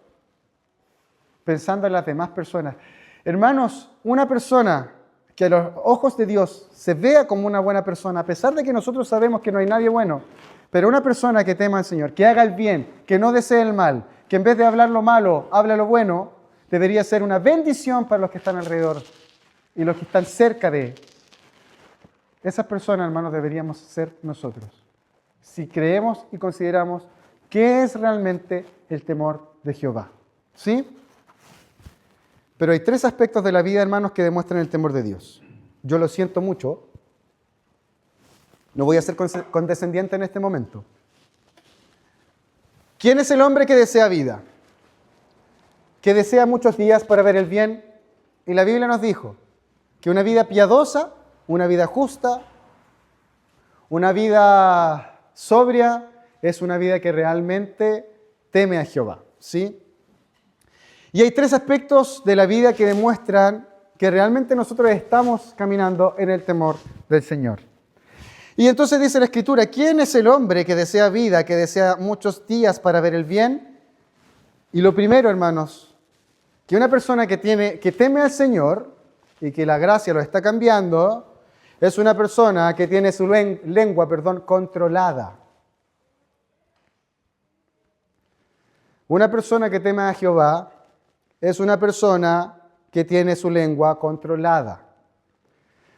pensando en las demás personas. Hermanos, una persona que a los ojos de Dios se vea como una buena persona, a pesar de que nosotros sabemos que no hay nadie bueno, pero una persona que tema al Señor, que haga el bien, que no desee el mal, que en vez de hablar lo malo, hable lo bueno, debería ser una bendición para los que están alrededor y los que están cerca de él. Esas personas, hermanos, deberíamos ser nosotros. Si creemos y consideramos qué es realmente el temor de Jehová. ¿Sí? Pero hay 3 aspectos de la vida, hermanos, que demuestran el temor de Dios. Yo lo siento mucho. No voy a ser condescendiente en este momento. ¿Quién es el hombre que desea vida? Que desea muchos días para ver el bien. Y la Biblia nos dijo que una vida piadosa, una vida justa, una vida sobria, es una vida que realmente teme a Jehová. ¿Sí? Y hay 3 aspectos de la vida que demuestran que realmente nosotros estamos caminando en el temor del Señor. Y entonces dice la Escritura, ¿quién es el hombre que desea vida, que desea muchos días para ver el bien? Y lo primero, hermanos, que una persona que teme al Señor y que la gracia lo está cambiando, es una persona que tiene su lengua controlada. Una persona que teme a Jehová es una persona que tiene su lengua controlada.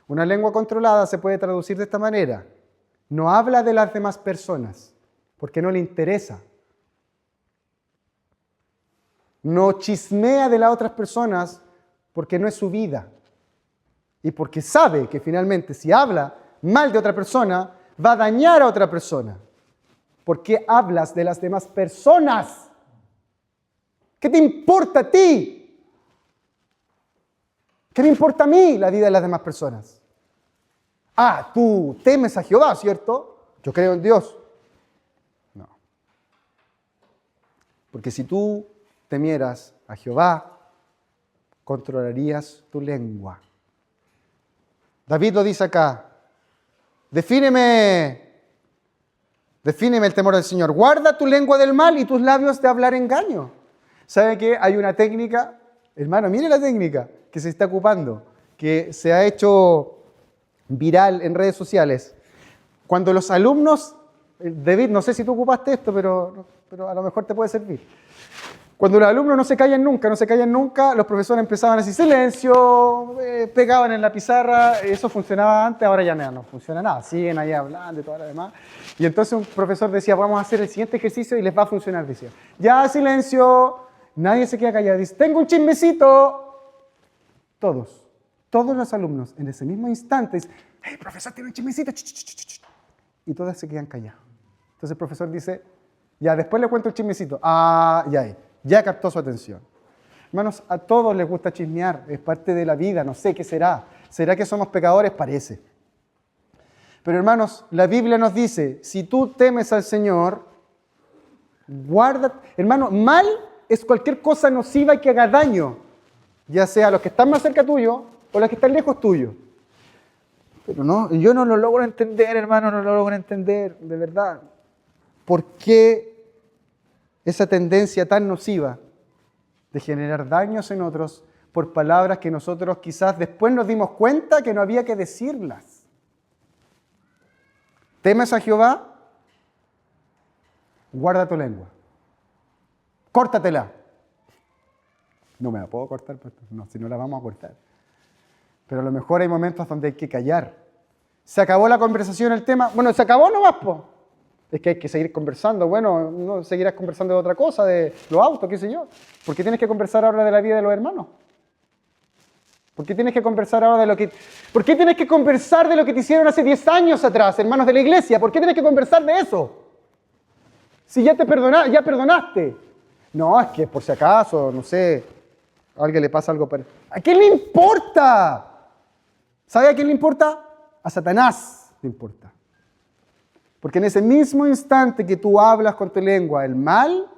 Una lengua controlada se puede traducir de esta manera. No habla de las demás personas porque no le interesa. No chismea de las otras personas porque no es su vida. Y porque sabe que finalmente si habla mal de otra persona, va a dañar a otra persona. ¿Por qué hablas de las demás personas? ¿Qué te importa a ti? ¿Qué me importa a mí la vida de las demás personas? Ah, tú temes a Jehová, ¿cierto? Yo creo en Dios. No. Porque si tú temieras a Jehová, controlarías tu lengua. David lo dice acá. Defíneme el temor del Señor. Guarda tu lengua del mal y tus labios de hablar engaño. ¿Sabe qué? Hay una técnica, hermano, mire la técnica que se está ocupando, que se ha hecho viral en redes sociales. Cuando los alumnos David, no sé si tú ocupaste esto, pero a lo mejor te puede servir. Cuando los alumnos no se callan nunca, los profesores empezaban a decir silencio, pegaban en la pizarra, eso funcionaba antes, ahora ya no funciona nada, siguen ahí hablando y todo lo demás. Y entonces un profesor decía, vamos a hacer el siguiente ejercicio y les va a funcionar, decía. Ya, silencio, nadie se queda callado, dice, tengo un chismecito. Todos los alumnos en ese mismo instante dicen, hey, profesor, tiene un chismecito, y todos se quedan callados. Entonces el profesor dice, ya, después le cuento el chismecito. Ya captó su atención. Hermanos, a todos les gusta chismear, es parte de la vida, no sé qué será. ¿Será que somos pecadores? Parece. Pero hermanos, la Biblia nos dice, si tú temes al Señor, guarda. Hermano, mal es cualquier cosa nociva y que haga daño, ya sea a los que están más cerca tuyo o a los que están lejos tuyo. Pero no, yo no lo logro entender, hermano, no lo logro entender, de verdad. ¿Por qué esa tendencia tan nociva de generar daños en otros por palabras que nosotros quizás después nos dimos cuenta que no había que decirlas? ¿Temes a Jehová? Guarda tu lengua. Córtatela. No me la puedo cortar, no, si no la vamos a cortar. Pero a lo mejor hay momentos donde hay que callar. ¿Se acabó la conversación, el tema? Bueno, se acabó nomás, po. Es que hay que seguir conversando. Bueno, no seguirás conversando de otra cosa, de los autos, qué sé yo. ¿Por qué tienes que conversar ahora de la vida de los hermanos? ¿Por qué tienes que conversar ahora de lo que... ¿Por qué tienes que conversar de lo que te hicieron hace 10 años atrás, hermanos de la iglesia? ¿Por qué tienes que conversar de eso? Si ya ya perdonaste. No, es que por si acaso, no sé, a alguien le pasa algo... ¿A quién le importa? ¿Sabe a quién le importa? A Satanás le importa. Porque en ese mismo instante que tú hablas con tu lengua el mal,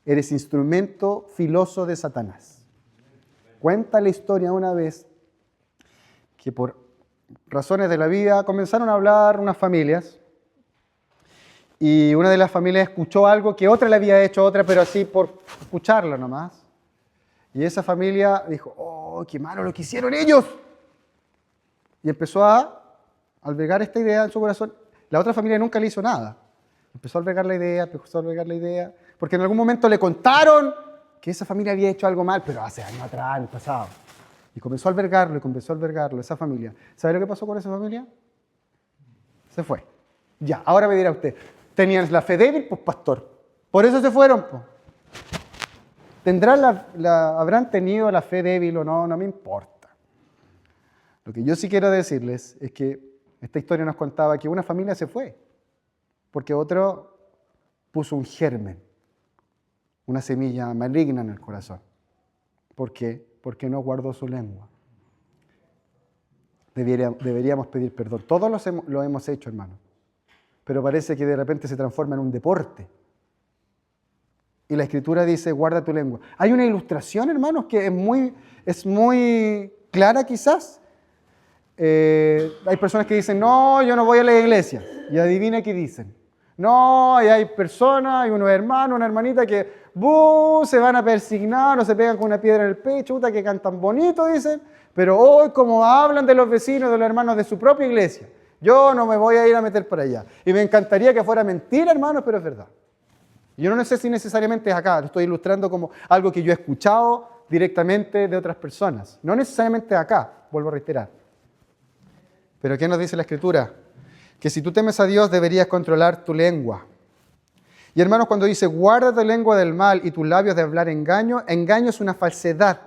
eres instrumento filoso de Satanás. Cuenta la historia una vez que por razones de la vida comenzaron a hablar unas familias y una de las familias escuchó algo que otra le había hecho a otra, pero así por escucharlo nomás. Y esa familia dijo, oh, qué malo lo que hicieron ellos. Y empezó a albergar esta idea en su corazón. La otra familia nunca le hizo nada. Empezó a albergar la idea, porque en algún momento le contaron que esa familia había hecho algo mal, pero hace años atrás, en el pasado. Y comenzó a albergarlo, esa familia. ¿Sabe lo que pasó con esa familia? Se fue. Ya, ahora me dirá usted, ¿tenían la fe débil? Pues pastor. Por eso se fueron, pues. ¿Habrán tenido la fe débil o no? No me importa. Lo que yo sí quiero decirles es que esta historia nos contaba que una familia se fue porque otro puso un germen, una semilla maligna en el corazón. ¿Por qué? Porque no guardó su lengua. Deberíamos pedir perdón. Todos lo hemos hecho, hermano. Pero parece que de repente se transforma en un deporte. Y la Escritura dice, guarda tu lengua. Hay una ilustración, hermanos, que es muy clara quizás. Hay personas que dicen, no, yo no voy a la iglesia. Y adivina qué dicen. No, y hay personas, hay unos hermanos, una hermanita que se van a persignar o se pegan con una piedra en el pecho, que cantan bonito, dicen, pero hoy como hablan de los vecinos, de los hermanos de su propia iglesia, yo no me voy a ir a meter para allá. Y me encantaría que fuera mentira, hermanos, pero es verdad. Yo no sé si necesariamente es acá, lo estoy ilustrando como algo que yo he escuchado directamente de otras personas. No necesariamente acá, vuelvo a reiterar. Pero ¿qué nos dice la Escritura? Que si tú temes a Dios deberías controlar tu lengua. Y hermanos, cuando dice guarda tu lengua del mal y tus labios de hablar engaño, engaño es una falsedad.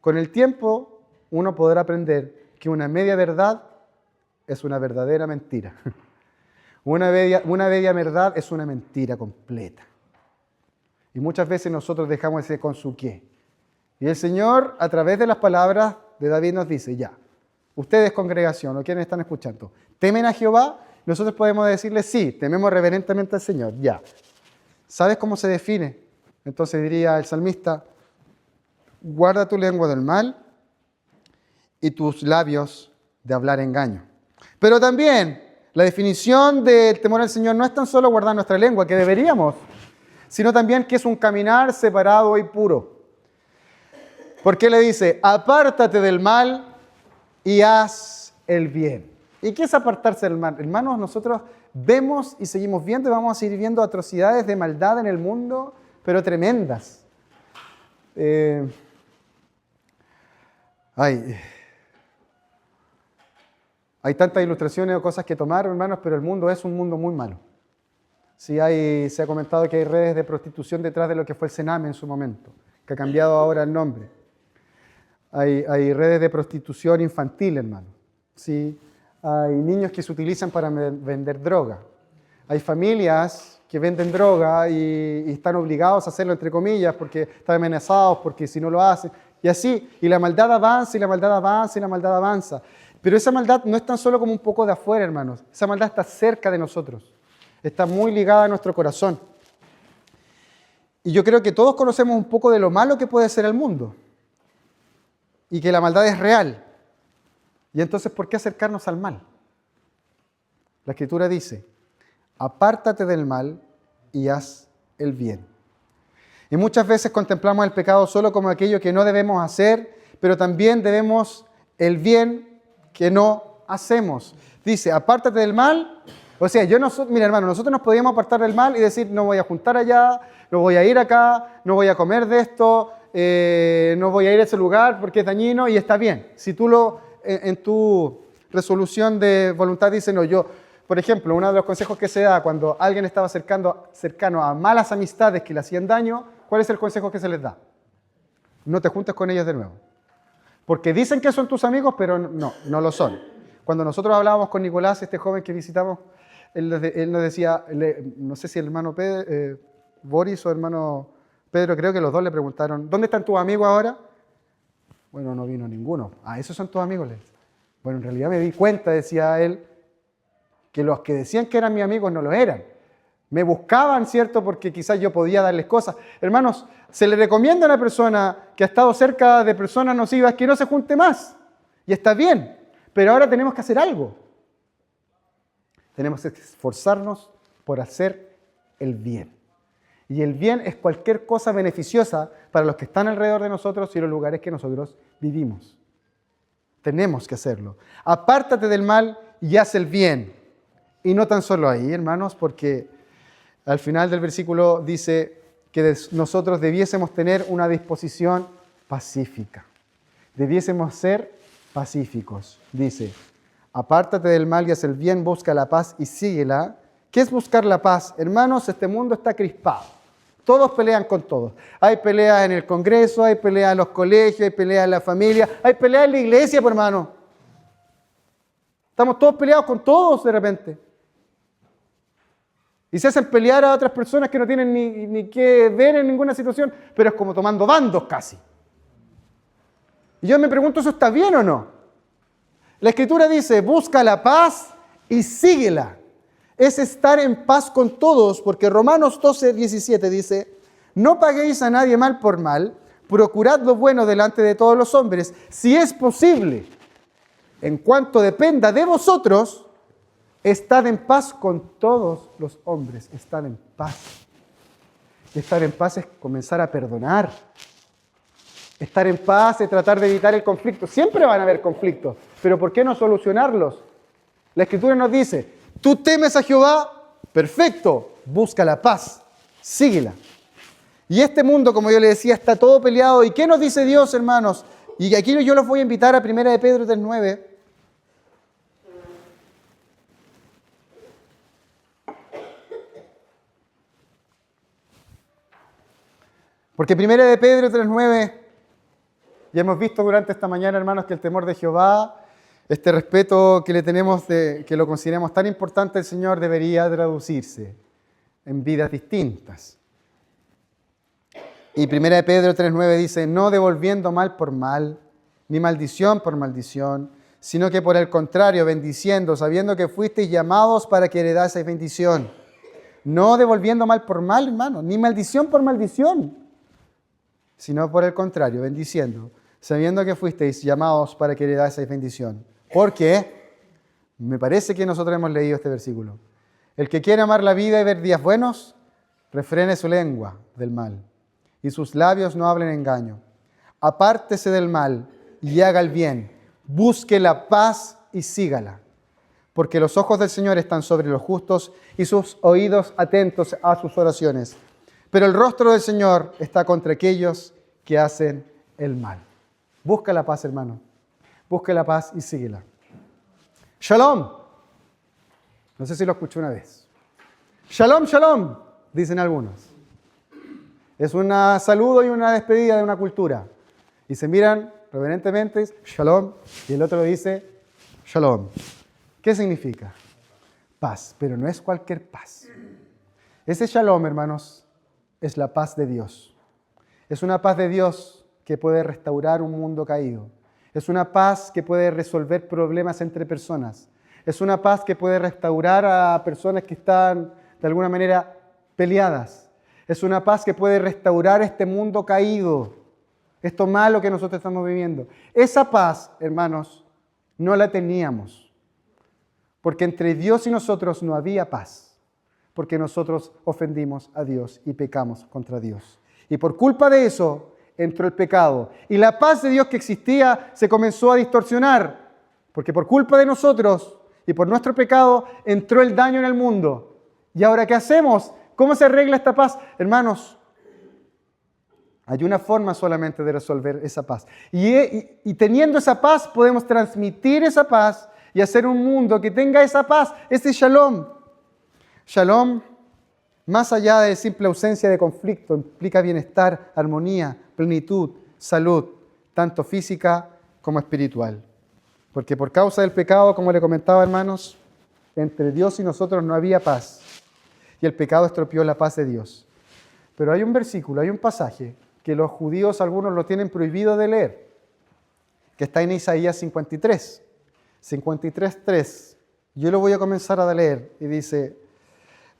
Con el tiempo uno podrá aprender que una media verdad es una verdadera mentira. Una media verdad es una mentira completa. Y muchas veces nosotros dejamos ese con su qué. Y el Señor, a través de las palabras de David, nos dice, ya, ustedes congregación o quienes están escuchando, ¿temen a Jehová? Nosotros podemos decirle, sí, tememos reverentemente al Señor, ya. ¿Sabes cómo se define? Entonces diría el salmista, guarda tu lengua del mal y tus labios de hablar engaño. Pero también la definición del temor al Señor no es tan solo guardar nuestra lengua, que deberíamos, sino también que es un caminar separado y puro. Porque le dice, apártate del mal y haz el bien. ¿Y qué es apartarse del mal? Hermanos, nosotros Vemos y seguimos viendo y vamos a seguir viendo atrocidades de maldad en el mundo, pero tremendas. Hay tantas ilustraciones o cosas que tomar, hermanos, pero el mundo es un mundo muy malo. Sí, se ha comentado que hay redes de prostitución detrás de lo que fue el Sename en su momento, que ha cambiado ahora el nombre. Hay redes de prostitución infantil, hermano. Sí, hay niños que se utilizan para vender droga. Hay familias que venden droga y están obligados a hacerlo, entre comillas, porque están amenazados, porque si no lo hacen. Y así, y la maldad avanza, y la maldad avanza, y la maldad avanza. Pero esa maldad no es tan solo como un poco de afuera, hermanos. Esa maldad está cerca de nosotros. Está muy ligada a nuestro corazón. Y yo creo que todos conocemos un poco de lo malo que puede ser el mundo. Y que la maldad es real. Y entonces, ¿por qué acercarnos al mal? La Escritura dice, apártate del mal y haz el bien. Y muchas veces contemplamos el pecado solo como aquello que no debemos hacer, pero también debemos el bien que no hacemos. Dice, apártate del mal. O sea, mira hermano, nosotros nos podíamos apartar del mal y decir, no voy a juntar allá, no voy a ir acá, no voy a comer de esto, no voy a ir a ese lugar porque es dañino y está bien. Si tú en tu resolución de voluntad dices, no, por ejemplo, uno de los consejos que se da cuando alguien estaba cercano a malas amistades que le hacían daño, ¿cuál es el consejo que se les da? No te juntes con ellos de nuevo. Porque dicen que son tus amigos, pero no lo son. Cuando nosotros hablábamos con Nicolás, este joven que visitamos, él nos decía, no sé si el hermano Boris o el hermano Pedro, creo que los dos le preguntaron, ¿dónde están tus amigos ahora? Bueno, no vino ninguno. Ah, ¿esos son tus amigos? Bueno, en realidad me di cuenta, decía él, que los que decían que eran mis amigos no lo eran. Me buscaban, ¿cierto? Porque quizás yo podía darles cosas. Hermanos, se le recomienda a una persona que ha estado cerca de personas nocivas que no se junte más. Y está bien, pero ahora tenemos que hacer algo. Tenemos que esforzarnos por hacer el bien. Y el bien es cualquier cosa beneficiosa para los que están alrededor de nosotros y los lugares que nosotros vivimos. Tenemos que hacerlo. Apártate del mal y haz el bien. Y no tan solo ahí, hermanos, porque al final del versículo dice que nosotros debiésemos tener una disposición pacífica. Debiésemos ser pacíficos. Dice, apártate del mal y haz el bien, busca la paz y síguela. ¿Qué es buscar la paz? Hermanos, este mundo está crispado. Todos pelean con todos. Hay peleas en el Congreso, hay peleas en los colegios, hay peleas en la familia, hay peleas en la iglesia, pues, hermano. Estamos todos peleados con todos de repente. Y se hacen pelear a otras personas que no tienen ni que ver en ninguna situación, pero es como tomando bandos casi. Y yo me pregunto, ¿eso está bien o no? La Escritura dice, busca la paz y síguela. Es estar en paz con todos, porque Romanos 12:17 dice, no paguéis a nadie mal por mal, procurad lo bueno delante de todos los hombres, si es posible, en cuanto dependa de vosotros, estad en paz con todos los hombres, estad en paz. Y estar en paz es comenzar a perdonar. Estar en paz es tratar de evitar el conflicto. Siempre van a haber conflictos, pero ¿por qué no solucionarlos? La Escritura nos dice, tú temes a Jehová, perfecto, busca la paz, síguela. Y este mundo, como yo le decía, está todo peleado. ¿Y qué nos dice Dios, hermanos? Y aquí yo los voy a invitar a 1 de Pedro 3:9. Porque 1 de Pedro 3:9, ya hemos visto durante esta mañana, hermanos, que el temor de Jehová, este respeto que le tenemos, que lo consideramos tan importante al Señor, debería traducirse en vidas distintas. Y 1 de Pedro 3:9 dice, no devolviendo mal por mal, ni maldición por maldición, sino que por el contrario, bendiciendo, sabiendo que fuisteis llamados para que heredaseis bendición. No devolviendo mal por mal, hermano, ni maldición por maldición, sino por el contrario, bendiciendo, sabiendo que fuisteis llamados para que heredaseis bendición. Porque me parece que nosotros hemos leído este versículo. El que quiere amar la vida y ver días buenos, refrene su lengua del mal, y sus labios no hablen engaño. Apártese del mal y haga el bien, busque la paz y sígala. porque los ojos del Señor están sobre los justos y sus oídos atentos a sus oraciones. Pero el rostro del Señor está contra aquellos que hacen el mal. Busca la paz, hermano. Busca la paz y síguela. Shalom. No sé si lo escuché una vez. Shalom, shalom, dicen algunos. Es un saludo y una despedida de una cultura. Y se miran reverentemente, shalom, y el otro dice shalom. ¿Qué significa? Paz, pero no es cualquier paz. Ese shalom, hermanos, es la paz de Dios. Es una paz de Dios que puede restaurar un mundo caído. Es una paz que puede resolver problemas entre personas. Es una paz que puede restaurar a personas que están de alguna manera peleadas. Es una paz que puede restaurar este mundo caído, esto malo que nosotros estamos viviendo. Esa paz, hermanos, no la teníamos, porque entre Dios y nosotros no había paz, porque nosotros ofendimos a Dios y pecamos contra Dios. Y por culpa de eso entró el pecado. Y la paz de Dios que existía se comenzó a distorsionar, porque por culpa de nosotros y por nuestro pecado entró el daño en el mundo. ¿Y ahora qué hacemos? ¿Cómo se arregla esta paz? Hermanos, hay una forma solamente de resolver esa paz. Y teniendo esa paz podemos transmitir esa paz y hacer un mundo que tenga esa paz, ese shalom. Shalom, más allá de simple ausencia de conflicto, implica bienestar, armonía, plenitud, salud, tanto física como espiritual. Porque por causa del pecado, como le comentaba, hermanos, entre Dios y nosotros no había paz. Y el pecado estropeó la paz de Dios. Pero hay un versículo, hay un pasaje que los judíos algunos lo tienen prohibido de leer, que está en Isaías 53, 53:3. Yo lo voy a comenzar a leer y dice: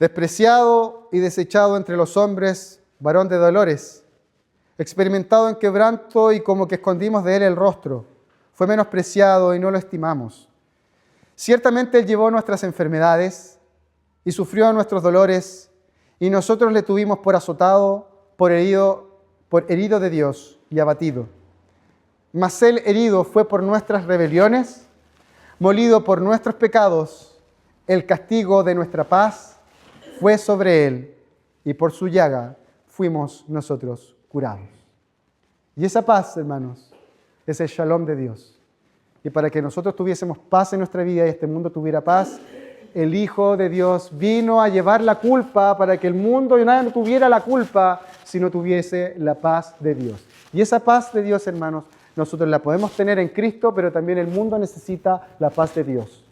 despreciado y desechado entre los hombres, varón de dolores, experimentado en quebranto y como que escondimos de él el rostro, fue menospreciado y no lo estimamos. Ciertamente él llevó nuestras enfermedades y sufrió nuestros dolores, y nosotros le tuvimos por azotado, por herido de Dios y abatido. Mas él herido fue por nuestras rebeliones, molido por nuestros pecados, el castigo de nuestra paz fue sobre él, y por su llaga fuimos nosotros curados. Y esa paz, hermanos, es el shalom de Dios. Y para que nosotros tuviésemos paz en nuestra vida y este mundo tuviera paz, el Hijo de Dios vino a llevar la culpa para que el mundo no tuviera la culpa si no tuviese la paz de Dios. Y esa paz de Dios, hermanos, nosotros la podemos tener en Cristo, pero también el mundo necesita la paz de Dios.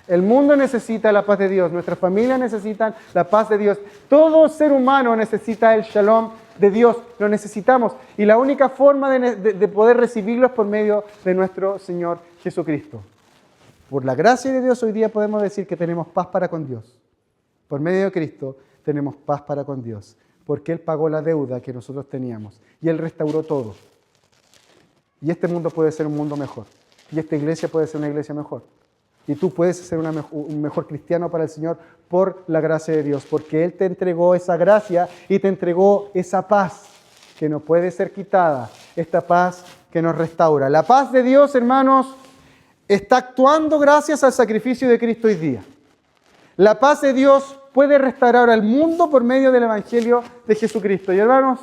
El mundo necesita la paz de Dios, nuestras familias necesitan la paz de Dios. Todo ser humano necesita el shalom de Dios, lo necesitamos. Y la única forma de poder recibirlo es por medio de nuestro Señor Jesucristo. Por la gracia de Dios hoy día podemos decir que tenemos paz para con Dios. Por medio de Cristo tenemos paz para con Dios, porque Él pagó la deuda que nosotros teníamos y Él restauró todo. Y este mundo puede ser un mundo mejor. Y esta iglesia puede ser una iglesia mejor. Y tú puedes ser un mejor cristiano para el Señor por la gracia de Dios, porque Él te entregó esa gracia y te entregó esa paz que no puede ser quitada, esta paz que nos restaura. La paz de Dios, hermanos, está actuando gracias al sacrificio de Cristo hoy día. La paz de Dios puede restaurar al mundo por medio del Evangelio de Jesucristo. Y hermanos,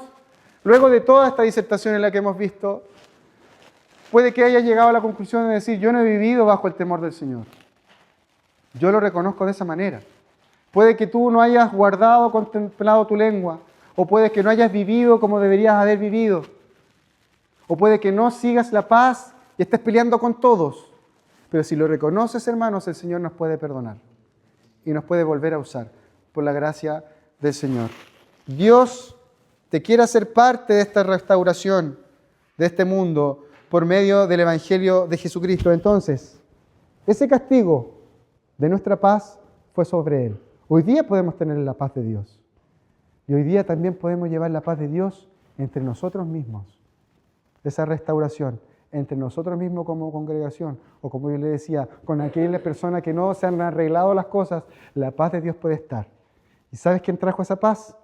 luego de toda esta disertación en la que hemos visto, puede que hayas llegado a la conclusión de decir: yo no he vivido bajo el temor del Señor. Yo lo reconozco de esa manera. Puede que tú no hayas guardado, contemplado tu lengua, o puede que no hayas vivido como deberías haber vivido, o puede que no sigas la paz y estés peleando con todos. Pero si lo reconoces, hermanos, el Señor nos puede perdonar y nos puede volver a usar por la gracia del Señor. Dios te quiere hacer parte de esta restauración de este mundo por medio del Evangelio de Jesucristo. Entonces, ese castigo de nuestra paz fue sobre Él. Hoy día podemos tener la paz de Dios. Y hoy día también podemos llevar la paz de Dios entre nosotros mismos. Esa restauración entre nosotros mismos como congregación, o como yo le decía, con aquellas personas que no se han arreglado las cosas, la paz de Dios puede estar. ¿Y sabes quién trajo esa paz?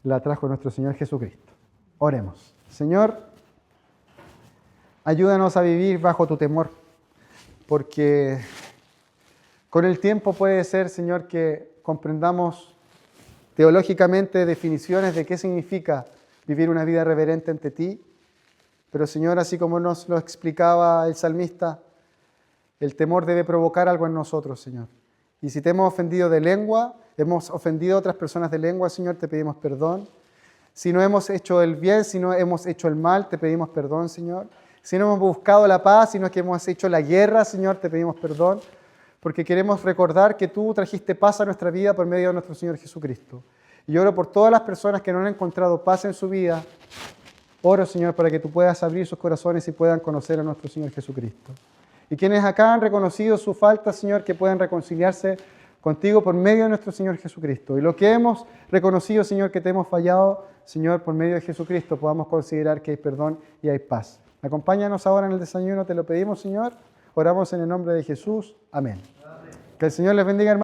La trajo nuestro Señor Jesucristo. Oremos. Señor, ayúdanos a vivir bajo tu temor, porque Con el tiempo puede ser, Señor, que comprendamos teológicamente definiciones de qué significa vivir una vida reverente ante ti. Pero, Señor, así como nos lo explicaba el salmista, el temor debe provocar algo en nosotros, Señor. Y si te hemos ofendido de lengua, hemos ofendido a otras personas de lengua, Señor, te pedimos perdón. Si no hemos hecho el bien, si no hemos hecho el mal, te pedimos perdón, Señor. Si no hemos buscado la paz, sino que hemos hecho la guerra, Señor, te pedimos perdón. Porque queremos recordar que tú trajiste paz a nuestra vida por medio de nuestro Señor Jesucristo. Y oro por todas las personas que no han encontrado paz en su vida. Oro, Señor, para que tú puedas abrir sus corazones y puedan conocer a nuestro Señor Jesucristo. Y quienes acá han reconocido su falta, Señor, que puedan reconciliarse contigo por medio de nuestro Señor Jesucristo. Y lo que hemos reconocido, Señor, que te hemos fallado, Señor, por medio de Jesucristo, podamos considerar que hay perdón y hay paz. Acompáñanos ahora en el desayuno, te lo pedimos, Señor. Oramos en el nombre de Jesús. Amén. Que el Señor les bendiga, hermanos.